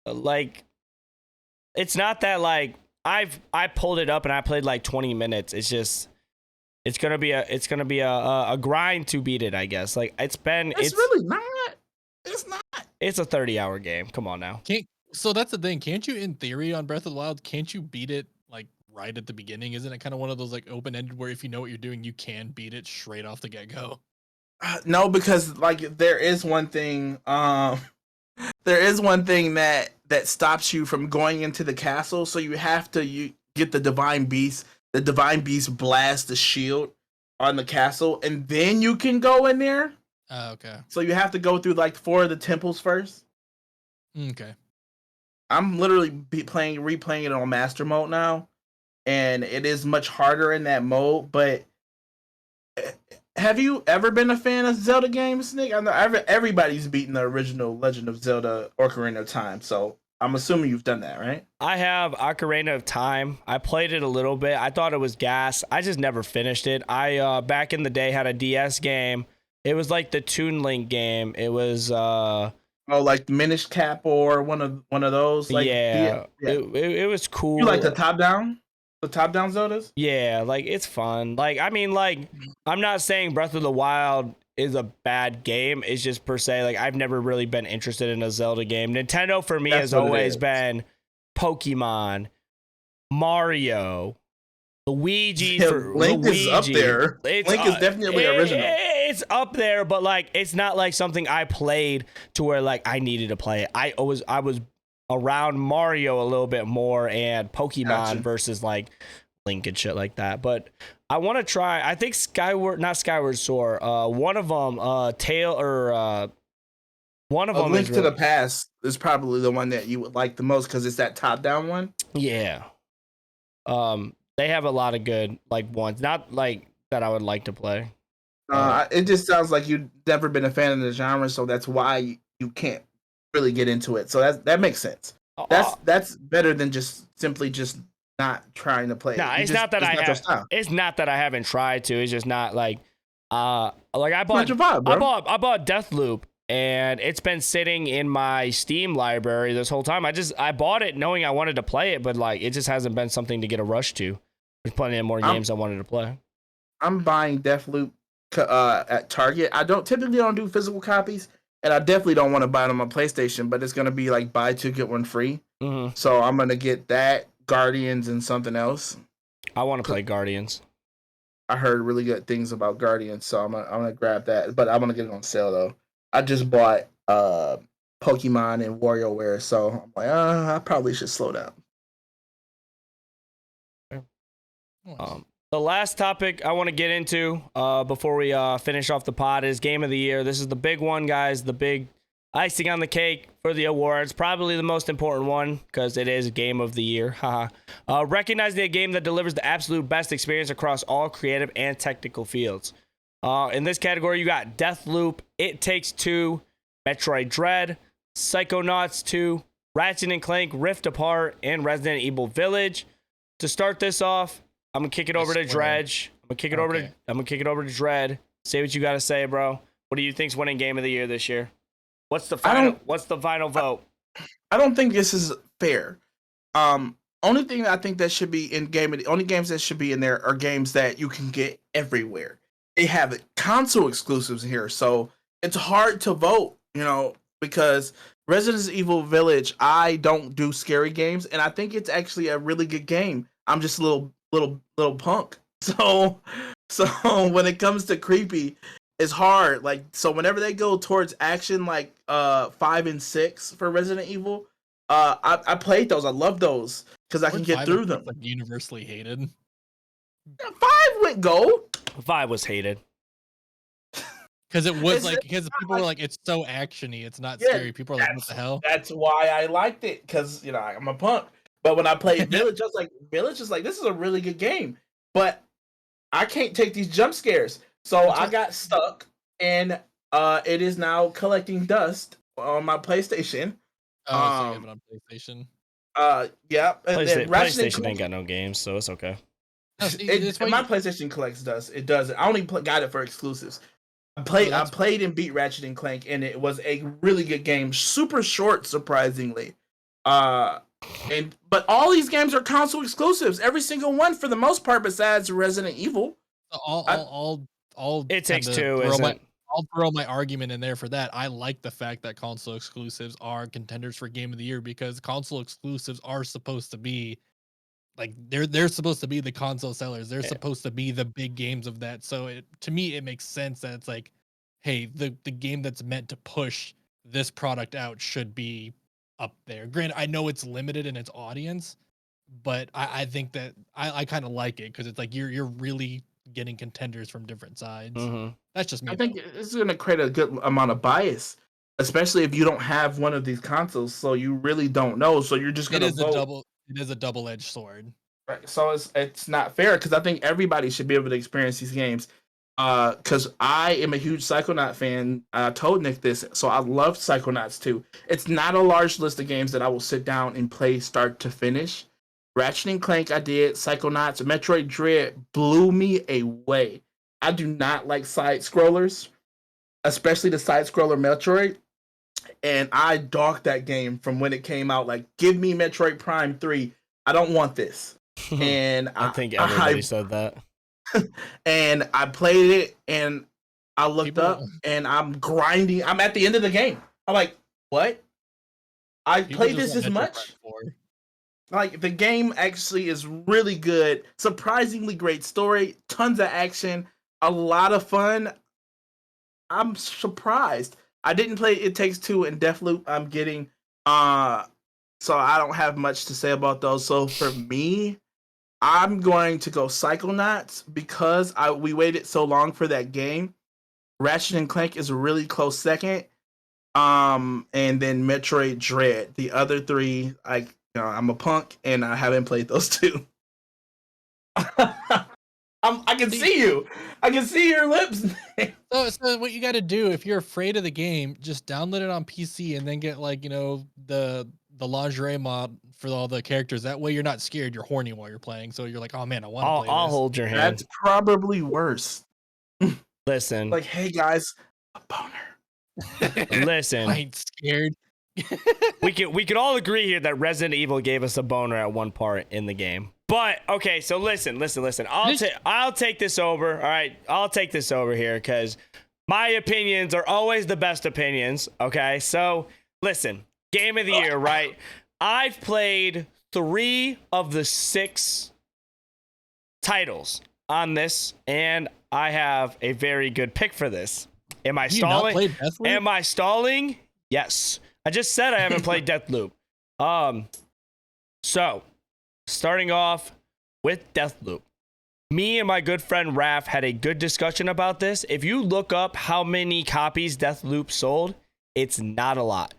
Like, it's not that like I pulled it up and I played like 20 minutes. It's just it's gonna be a grind to beat it, I guess. Like it's really not. It's not. It's a 30-hour game. Come on now. So that's the thing. Can't you, in theory, on Breath of the Wild, can't you beat it like right at the beginning? Isn't it kind of one of those like open-ended where if you know what you're doing, you can beat it straight off the get-go? No, because like there is one thing. There is one thing that stops you from going into the castle. So you have to get the divine beast. The divine beast blasts the shield on the castle, and then you can go in there. Okay. So you have to go through like 4 of the temples first. Okay. I'm literally replaying it on master mode now, and it is much harder in that mode. But have you ever been a fan of Zelda games, Nick? I know everybody's beaten the original Legend of Zelda Ocarina of Time, so I'm assuming you've done that, right? I have Ocarina of Time. I played it a little bit. I thought it was gas. I just never finished it. I back in the day had a DS game. It was like the Toon Link game. It was like Minish Cap or one of those. Like, yeah. It was cool. You like the top down Zeldas? Yeah, like it's fun. Like I mean, like I'm not saying Breath of the Wild is a bad game. It's just per se like I've never really been interested in a Zelda game. Nintendo for me has always been Pokemon, Mario, Luigi. Link is up there. Link is definitely original. It's up there, but like it's not like something I played to where like I needed to play it. I was around Mario a little bit more and Pokemon versus like Link and shit like that. But I want to try. I think not Skyward Sword. One of them, one of them. Link to the Past is probably the one that you would like the most because it's that top down one. Yeah. They have a lot of good like ones. Not like that I would like to play. It just sounds like you've never been a fan of the genre, so that's why you can't really get into it. So that makes sense. That's better than simply not trying to play. No, it's not that I haven't tried to. It's just not like I bought Deathloop and it's been sitting in my Steam library this whole time. I bought it knowing I wanted to play it, but like it just hasn't been something to get a rush to. There's plenty of more games I wanted to play. I'm buying Deathloop at Target. I typically don't do physical copies, and I definitely don't want to buy it on my PlayStation, but it's gonna be like buy 2 get 1 free. Mm-hmm. So I'm gonna get that, Guardians, and something else. I want to play Guardians. I heard really good things about Guardians, so I'm gonna grab that, but I'm gonna get it on sale though. I just bought Pokemon and WarioWare, so I'm like, I probably should slow down. The last topic I want to get into before we finish off the pod is Game of the Year. This is the big one, guys. The big icing on the cake for the awards. Probably the most important one because it is Game of the Year. Recognizing a game that delivers the absolute best experience across all creative and technical fields. In this category, you got Deathloop, It Takes Two, Metroid Dread, Psychonauts 2, Ratchet and Clank, Rift Apart, and Resident Evil Village. To start this off, I'm gonna kick it over to Dredge. I'm gonna kick it over to Dread. Say what you gotta say, bro. What do you think's winning Game of the Year this year? What's the final vote? I don't think this is fair. Only thing I think that should be in only games that should be in there are games that you can get everywhere. They have console exclusives here, so it's hard to vote, because Resident Evil Village, I don't do scary games, and I think it's actually a really good game. I'm just a little punk. So when it comes to creepy, it's hard. Like, so whenever they go towards action, like 5 and 6 for Resident Evil, I played those. I love those because I can get through them. Like universally hated. 5 went gold. 5 was hated. Because it was because people were like, it's so actiony, it's not scary. People are like, what the hell? That's why I liked it, because I'm a punk. But when I played Village, I was like, this is a really good game. But I can't take these jump scares. So I got stuck, and it is now collecting dust on my PlayStation. So you have it on PlayStation? Yeah. PlayStation ain't got no games, so it's okay. No, see, that's why My you- PlayStation Collects does. It does. I only got it for exclusives. I played and beat Ratchet and Clank, and it was a really good game. Super short, surprisingly. But all these games are console exclusives. Every single one, for the most part, besides Resident Evil. I'll It Takes kinda Two, throw isn't? I'll throw my argument in there for that. I like the fact that console exclusives are contenders for Game of the Year because console exclusives are supposed to be like they're supposed to be the console sellers. They're supposed to be the big games of that. So to me it makes sense that it's like, hey, the game that's meant to push this product out should be up there. Granted, I know it's limited in its audience, but I think that I kind of like it because it's like you're really getting contenders from different sides. Mm-hmm. That's just me. I think it's going to create a good amount of bias, especially if you don't have one of these consoles, so you really don't know. So you're just going to vote. It is a double-edged sword. Right. So it's not fair because I think everybody should be able to experience these games. Because I am a huge Psychonaut fan. I told Nick this, so I love Psychonauts too. It's not a large list of games that I will sit down and play start to finish. Ratchet and Clank I did, Psychonauts, Metroid Dread blew me away. I do not like side scrollers, especially the side scroller Metroid. And I dogged that game from when it came out. Like, give me Metroid Prime 3. I don't want this. And I think everybody said that. And I played it and I looked up and I'm grinding. I'm at the end of the game. I'm like, what? I played this much? Like, the game actually is really good. Surprisingly great story. Tons of action. A lot of fun. I'm surprised. I didn't play It Takes Two and Deathloop. I'm getting so I don't have much to say about those. So for me, I'm going to go Psychonauts because we waited so long for that game. Ratchet and Clank is a really close second. And then Metroid Dread. The other three, I'm a punk and I haven't played those two. I can see you. I can see your lips. So what you got to do if you're afraid of the game, just download it on PC and then get the lingerie mod for all the characters. That way you're not scared. You're horny while you're playing. So you're like, oh man, I want to play this. I'll hold your hand. That's probably worse. Listen. Like, hey guys, a boner. Listen. I ain't scared. we could all agree here that Resident Evil gave us a boner at one part in the game. But okay, so listen. I'll take this over. All right, I'll take this over here because my opinions are always the best opinions. Okay, so listen, Game of the Year, right? I've played 3 of the 6 titles on this, and I have a very good pick for this. Am I stalling? Am I stalling? Yes. I just said I haven't played Deathloop. So, starting off with Deathloop. Me and my good friend Raph had a good discussion about this. If you look up how many copies Deathloop sold, it's not a lot.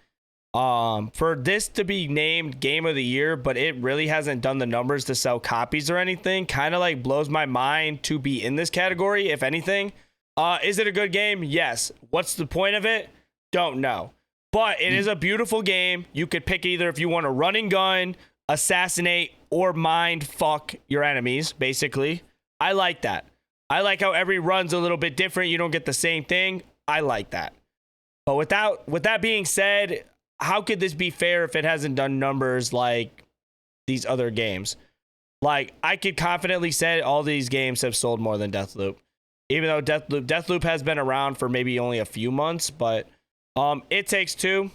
For this to be named Game of the Year, but it really hasn't done the numbers to sell copies or anything, kind of like blows my mind to be in this category, if anything. Is it a good game? Yes. What's the point of it? Don't know. But it is a beautiful game. You could pick either if you want to run and gun, assassinate, or mind fuck your enemies, basically. I like that. I like how every run's a little bit different. You don't get the same thing. I like that. But with that being said, how could this be fair if it hasn't done numbers like these other games? Like, I could confidently say all these games have sold more than Deathloop. Even though Deathloop has been around for maybe only a few months, but It Takes Two.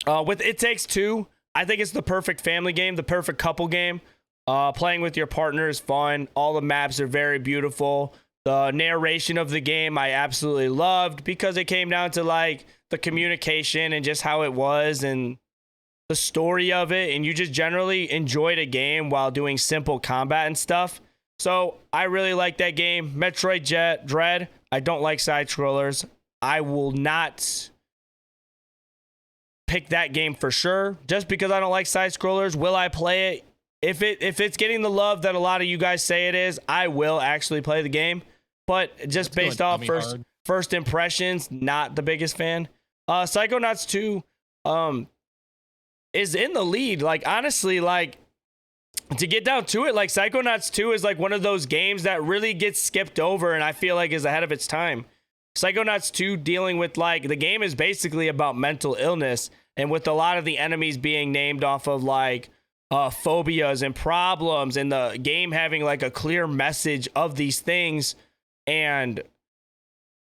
With It Takes Two, I think it's the perfect family game, the perfect couple game. Playing with your partner is fun. All the maps are very beautiful. The narration of the game I absolutely loved because it came down to like the communication and just how it was and the story of it. And you just generally enjoyed a game while doing simple combat and stuff. So I really like that game. Metroid Dread. I don't like side scrollers. I will not pick that game for sure. Just because I don't like side scrollers. Will I play it? If it's getting the love that a lot of you guys say it is, I will actually play the game. But just based off first impressions, not the biggest fan. Psychonauts 2 is in the lead. Like, honestly, like, to get down to it, like Psychonauts 2 is like one of those games that really gets skipped over and I feel like is ahead of its time. Psychonauts 2 dealing with like the game is basically about mental illness, and with a lot of the enemies being named off of like phobias and problems, and the game having like a clear message of these things, and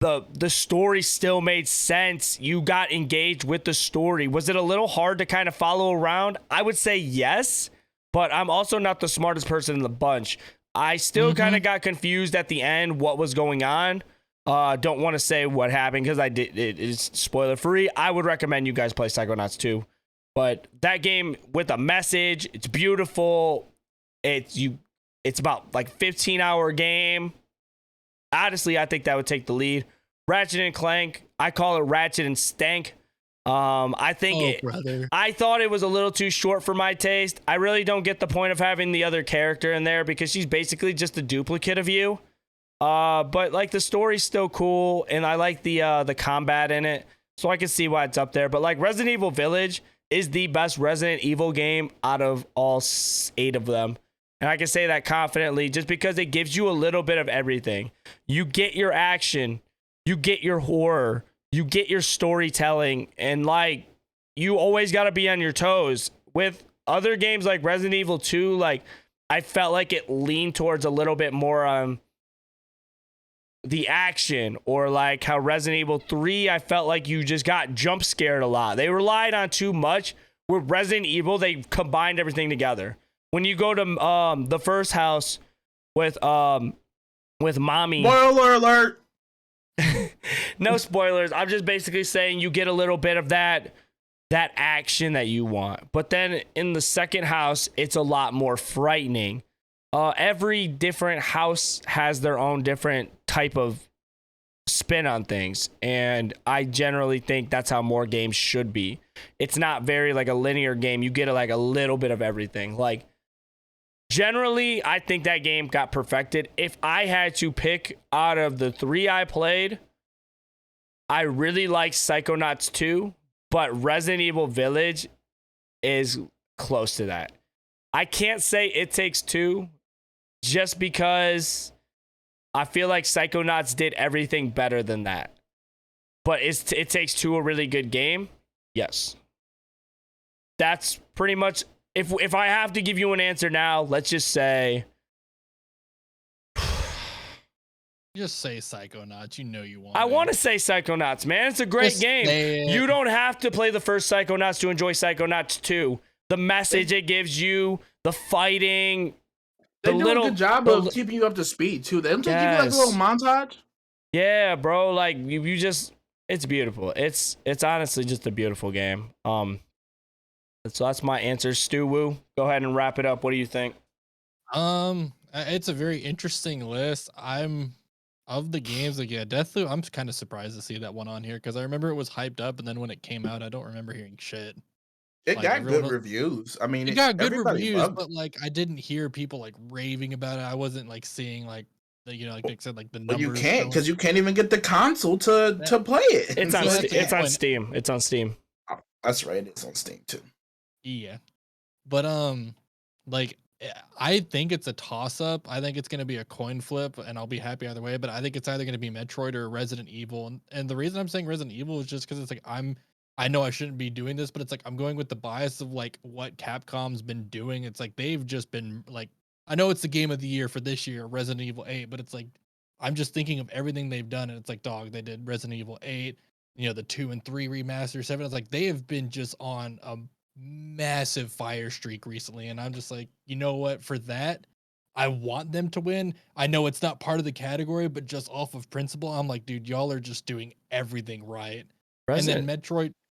the story still made sense. You got engaged with the story. Was it a little hard to kind of follow around? I would say yes, but I'm also not the smartest person in the bunch. I still kind of got confused at the end what was going on. Don't want to say what happened because it is spoiler free. I would recommend you guys play Psychonauts 2. But that game with a message, it's beautiful. It's about like 15-hour game. Honestly, I think that would take the lead. Ratchet and Clank, I call it Ratchet and Stank. I think I thought it was a little too short for my taste. I really don't get the point of having the other character in there because she's basically just a duplicate of you. But like the story's still cool, and I like the combat in it, so I can see why it's up there. But like Resident Evil Village is the best Resident Evil game out of all 8 of them. And I can say that confidently just because it gives you a little bit of everything. You get your action, you get your horror, you get your storytelling, and like you always got to be on your toes. With other games like Resident Evil 2, like I felt like it leaned towards a little bit more the action, or like how Resident Evil 3, I felt like you just got jump scared a lot. They relied on too much. With Resident Evil, they combined everything together. When you go to the first house with mommy. Spoiler alert. No spoilers. I'm just basically saying you get a little bit of that action that you want. But then in the second house, it's a lot more frightening. Every different house has their own different type of spin on things, and I generally think that's how more games should be. It's not very like a linear game. You get like a little bit of everything. Like generally, I think that game got perfected. If I had to pick out of the 3 I played, I really like Psychonauts 2, but Resident Evil Village is close to that. I can't say It Takes Two just because I feel like Psychonauts did everything better than that. But It Takes Two a really good game? Yes. That's pretty much, if I have to give you an answer now, let's just say, just say Psychonauts. You know you want. I want to say Psychonauts, man. It's a great game. You don't have to play the first Psychonauts to enjoy Psychonauts 2. The message it gives you, the fighting, they do a good job of keeping you up to speed too. They don't give you like a little montage. Yeah, bro. Like you just, it's beautiful. It's honestly just a beautiful game. So that's my answer. Stu Woo, go ahead and wrap it up. What do you think? It's a very interesting list. Of the games, like, yeah, Deathloop, I'm kind of surprised to see that one on here because I remember it was hyped up, and then when it came out, I don't remember hearing shit. It like, got good reviews. I mean, it got good reviews, but like I didn't hear people like raving about it. I wasn't like seeing like the, you know, like they said, like the numbers. You can't because you can't even get the console to play it. It's on it's on Steam. It's on Steam. Oh, that's right. It's on Steam too. Yeah, but like I think it's a toss up. I think it's gonna be a coin flip, and I'll be happy either way. But I think it's either gonna be Metroid or Resident Evil. And the reason I'm saying Resident Evil is just because it's like I know I shouldn't be doing this, but it's like I'm going with the bias of like what Capcom's been doing. It's like they've just been like, I know it's the game of the year for this year, Resident Evil 8, but it's like I'm just thinking of everything they've done, and it's like, dog, they did Resident Evil 8, you know, the 2 and 3 remaster, 7. It's like they have been just on a massive fire streak recently, and I'm just like, you know what, for that I want them to win. I know it's not part of the category, but just off of principle, I'm like, dude, y'all are just doing everything right. And then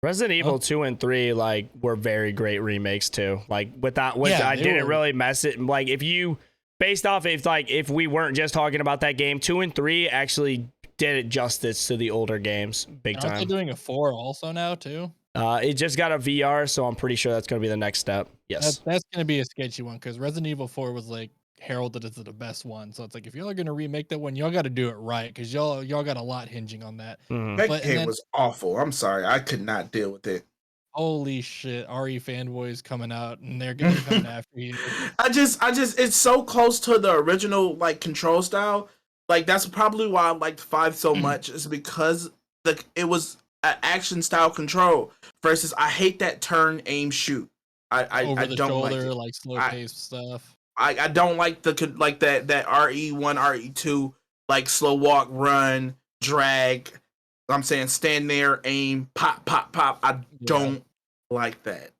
Resident Evil 2 and 3 like were very great remakes too. Like without which I didn't really mess it. Like if you based off if we weren't just talking about that game, 2 and 3 actually did it justice to the older games big time. Aren't they doing a 4 also now too? It just got a VR, so I'm pretty sure that's going to be the next step. Yes. That's going to be a sketchy one because Resident Evil 4 was like heralded as the best one. So it's like if y'all are going to remake that one, y'all got to do it right because y'all got a lot hinging on that. That game was awful. I'm sorry, I could not deal with it. Holy shit, RE fanboys coming out and they're gonna be coming after you. I just, it's so close to the original like control style. Like that's probably why I liked 5 so much. Is because it was an action style control versus I hate that turn, aim, shoot. Over I the don't shoulder, like it. slow paced stuff. I don't like the like that RE1, RE2 like slow walk, run, drag. I'm saying stand there, aim, pop, pop, pop. I don't like that.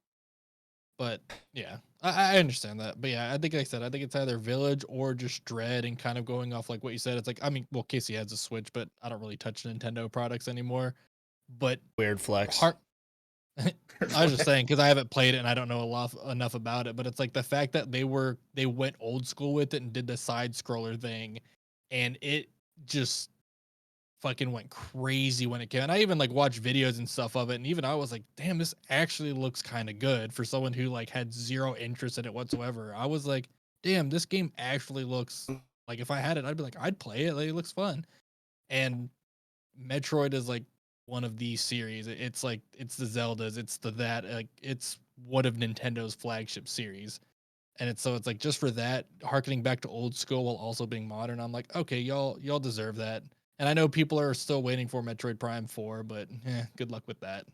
But yeah, I understand that. But yeah, I think like I said, I think it's either Village or just Dread, and kind of going off like what you said. It's like, I mean, well, Casey has a Switch, but I don't really touch Nintendo products anymore. But Weird flex. I was just saying because I haven't played it and I don't know enough about it. But it's like the fact that they went old school with it and did the side scroller thing, and it just fucking went crazy when it came. And I even like watched videos and stuff of it, and even I was like, damn, this actually looks kind of good for someone who like had zero interest in it whatsoever. I was like, damn, this game actually looks like, if I had it, I'd be like, I'd play it. Like, it looks fun. And Metroid is like one of these series. It's like, it's the Zeldas, it's the that, like it's one of Nintendo's flagship series. And it's like, just for that, harkening back to old school while also being modern, I'm like, okay, y'all deserve that. And I know people are still waiting for Metroid Prime 4, but good luck with that.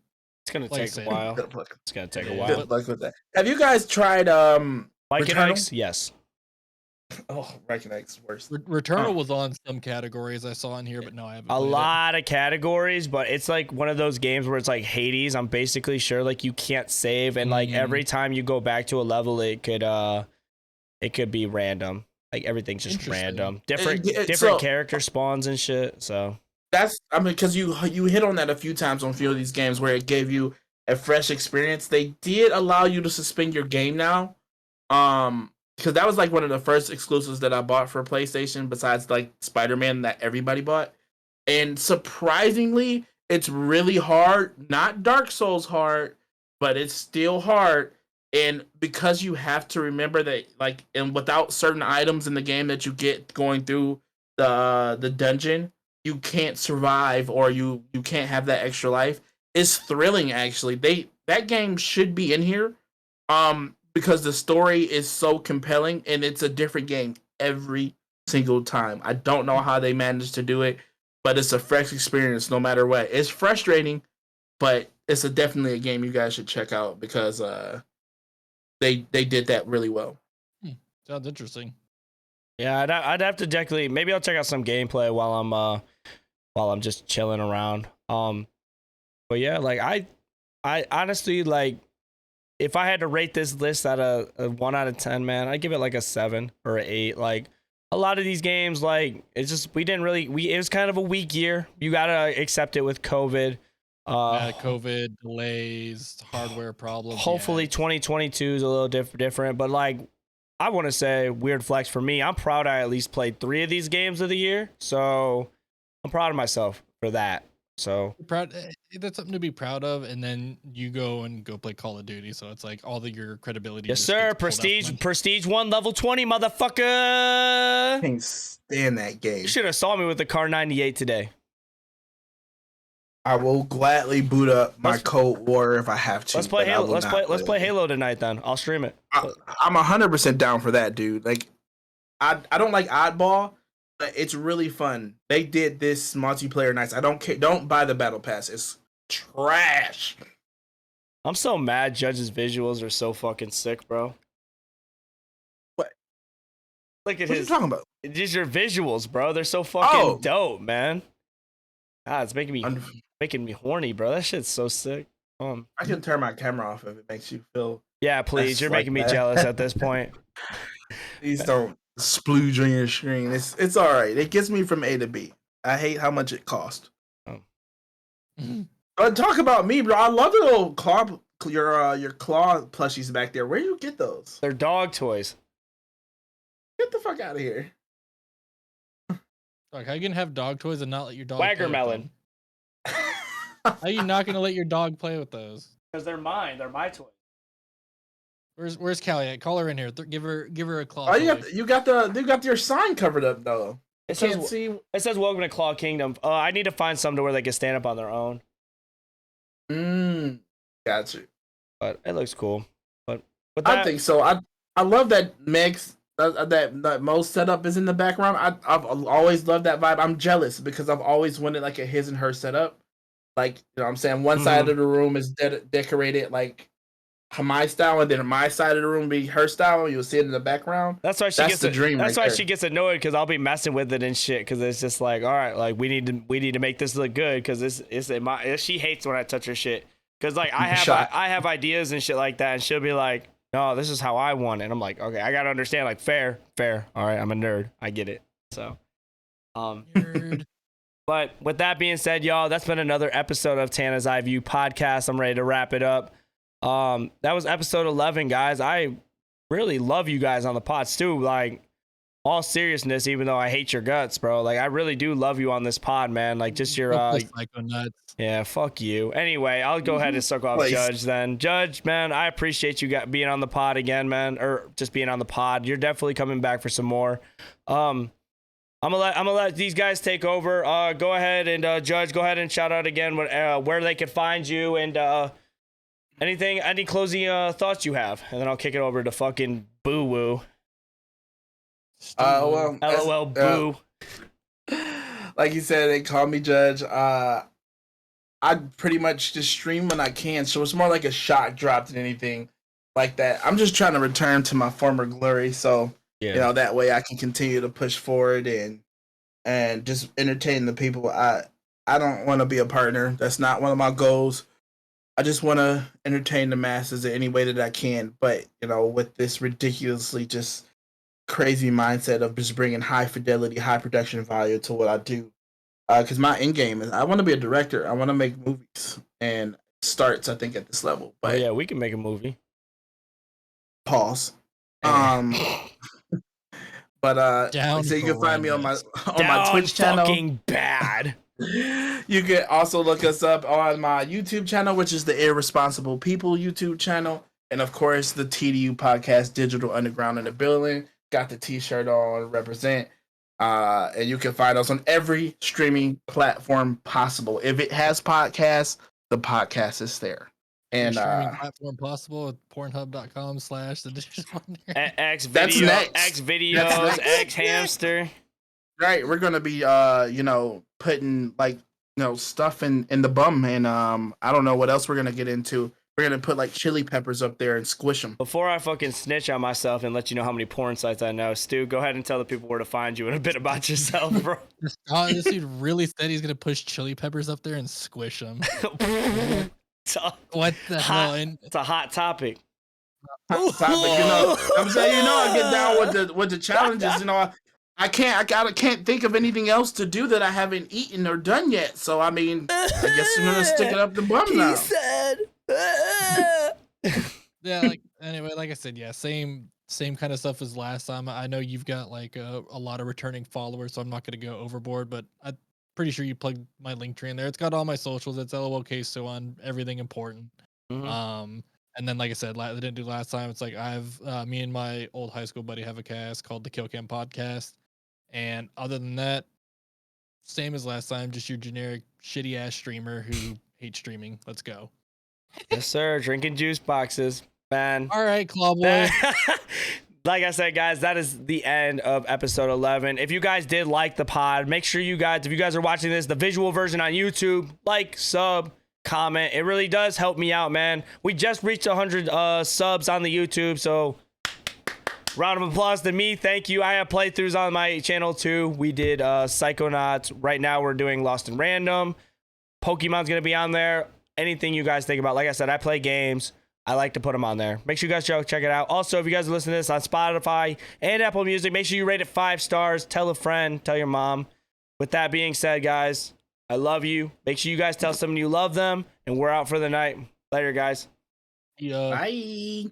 It's gonna Like I take a said, while. It's gonna take a Yeah, while. Good luck with that. Have you guys tried Psychonauts? Yes. Oh, Ratchet worse. Returnal was on some categories I saw in here, but no, I haven't. A played lot of categories, but it's like one of those games where it's like Hades. I'm basically sure like you can't save, and like every time you go back to a level, it could be random. Like everything's just random. Different character spawns and shit. So that's, I mean, because you hit on that a few times on a few of these games where it gave you a fresh experience. They did allow you to suspend your game now, because that was like one of the first exclusives that I bought for PlayStation, besides like Spider-Man that everybody bought. And surprisingly, it's really hard. Not Dark Souls hard, but it's still hard. And because you have to remember that, like, and without certain items in the game that you get going through the dungeon, you can't survive, or you can't have that extra life. It's thrilling, actually. That game should be in here, because the story is so compelling, and it's a different game every single time. I don't know how they managed to do it, but it's a fresh experience no matter what. It's frustrating, but it's definitely a game you guys should check out, because they did that really well. Sounds interesting. yeah, I'd have to definitely, maybe I'll check out some gameplay while I'm just chilling around. But yeah, like I honestly, like, if I had to rate this list at a 1 out of 10, man, I'd give it like a 7 or an 8. Like a lot of these games, like it's just it was kind of a weak year. You gotta accept it with COVID. COVID delays, hardware problems. Hopefully 2022 is a little different, but like I want to say, weird flex for me, I'm proud I at least played 3 of these games of the year, so I'm proud of myself for that. So proud, that's something to be proud of. And then you go play Call of Duty, so it's like all your credibility. Yes, sir. Prestige 1 level 20, motherfucker. Can't stand that game. You should have saw me with the Car 98 today. I will gladly boot up my Cold War if I have to. Let's play Halo. Let's play Halo tonight then. I'll stream it. I'm 100% down for that, dude. Like, I don't like Oddball, but it's really fun. They did this multiplayer nice. I don't care. Don't buy the battle pass. It's trash. I'm so mad. Judge's visuals are so fucking sick, bro. What? Look at what his. What are you talking about? These are visuals, bro. They're so fucking dope, man. Ah, it's making me horny, bro. That shit's so sick. I can turn my camera off if it makes you feel. Yeah, please. You're making me jealous at this point. Please don't splooge on your screen. It's all right. It gets me from A to B. I hate how much it cost. But talk about me, bro. I love the little claw, your claw plushies back there. Where do you get those? They're dog toys. Get the fuck out of here. Like, how you gonna have dog toys and not let your dog? Waggermelon. How are you not gonna let your dog play with those? Because they're mine. They're my toys. Where's Callie at? Call her in here. Give her a claw. Oh, you got your sign covered up though. It says "Welcome to Claw Kingdom." I need to find some to where they can stand up on their own. Got you. But it looks cool. But I think so. I love that Meg's that Mo's setup is in the background. I've always loved that vibe. I'm jealous because I've always wanted like a his and her setup. Like, you know what I'm saying? One side of the room is decorated like my style, and then my side of the room be her style. You'll see it in the background. That's why she gets the dream. That's right why there. she gets annoyed because I'll be messing with it and shit. Because it's just like, all right, like we need to make this look good. Because she hates when I touch her shit. Because like I have ideas and shit like that, and she'll be like, no, this is how I want it. And I'm like, okay, I gotta understand. Like fair. All right, I'm a nerd. I get it. So, Nerd. But with that being said, y'all, that's been another episode of Tana's Eye View podcast. I'm ready to wrap it up. That was episode 11, guys. I really love you guys on the pod, Stu. Like, all seriousness, even though I hate your guts, bro. Like, I really do love you on this pod, man. Like, just your Psychonauts. yeah, fuck you. Anyway, I'll go ahead and suck off Judge then. Judge, man, I appreciate you being on the pod again, man, or just being on the pod. You're definitely coming back for some more. I'm gonna let these guys take over. Go ahead and Judge, go ahead and shout out again where they can find you and any closing thoughts you have, and then I'll kick it over to fucking Boo Woo. Well, LOL Boo. Like you said, they call me Judge. I pretty much just stream when I can, so it's more like a shock drop than anything like that. I'm just trying to return to my former glory, so you know that way I can continue to push forward and just entertain the people. I don't want to be a partner. That's not one of my goals. I just want to entertain the masses in any way that I can. But you know, with this ridiculously just crazy mindset of just bringing high fidelity, high production value to what I do. Because my end game is I want to be a director. I want to make movies, and it starts I think at this level. But yeah, we can make a movie. Pause. But so you can find me on my Twitch channel. Fucking bad. You can also look us up on my YouTube channel, which is the Irresponsible People YouTube channel, and of course the TDU podcast, Digital Underground in the Building. Got the T-shirt on, represent. And you can find us on every streaming platform possible. If it has podcasts, the podcast is there. And streaming platform possible at pornhub.com/the digital X videos, X hamster. Right, we're gonna be putting like stuff in the bum, and I don't know what else we're gonna get into. We're gonna put like chili peppers up there and squish them. Before I fucking snitch on myself and let you know how many porn sites I know, Stu, go ahead and tell the people where to find you and a bit about yourself, bro. This dude really said he's gonna push chili peppers up there and squish them. What the hell? It's a hot topic. Hot topic, I'm saying, I get down with the challenges. I can't think of anything else to do that I haven't eaten or done yet. So I mean, I guess I'm gonna stick it up the bum now. He said. Yeah, anyway, like I said, yeah, same kind of stuff as last time. I know you've got like a lot of returning followers, so I'm not gonna go overboard, but I'm pretty sure you plugged my Linktree in there. It's got all my socials. It's LolKStew on everything important. Mm-hmm. And then like I said, I didn't do last time. It's like I have me and my old high school buddy have a cast called the Kill Cam Podcast, and other than that, same as last time, just your generic shitty ass streamer who hates streaming. Let's go. Yes, sir. Drinking juice boxes, man. All right, Clawboy. Like I said, guys, that is the end of episode 11. If you guys did like the pod, make sure you guys, if you guys are watching this, the visual version on YouTube, like, sub, comment. It really does help me out, man. We just reached 100 subs on the YouTube, so round of applause to me. Thank you. I have playthroughs on my channel too. We did Psychonauts. Right now we're doing Lost in Random. Pokemon's gonna be on there. Anything you guys think about. Like I said, I play games. I like to put them on there. Make sure you guys check it out. Also, if you guys are listening to this on Spotify and Apple Music, make sure you rate it 5 stars. Tell a friend. Tell your mom. With that being said, guys, I love you. Make sure you guys tell someone you love them. And we're out for the night. Later, guys. Yeah. Bye.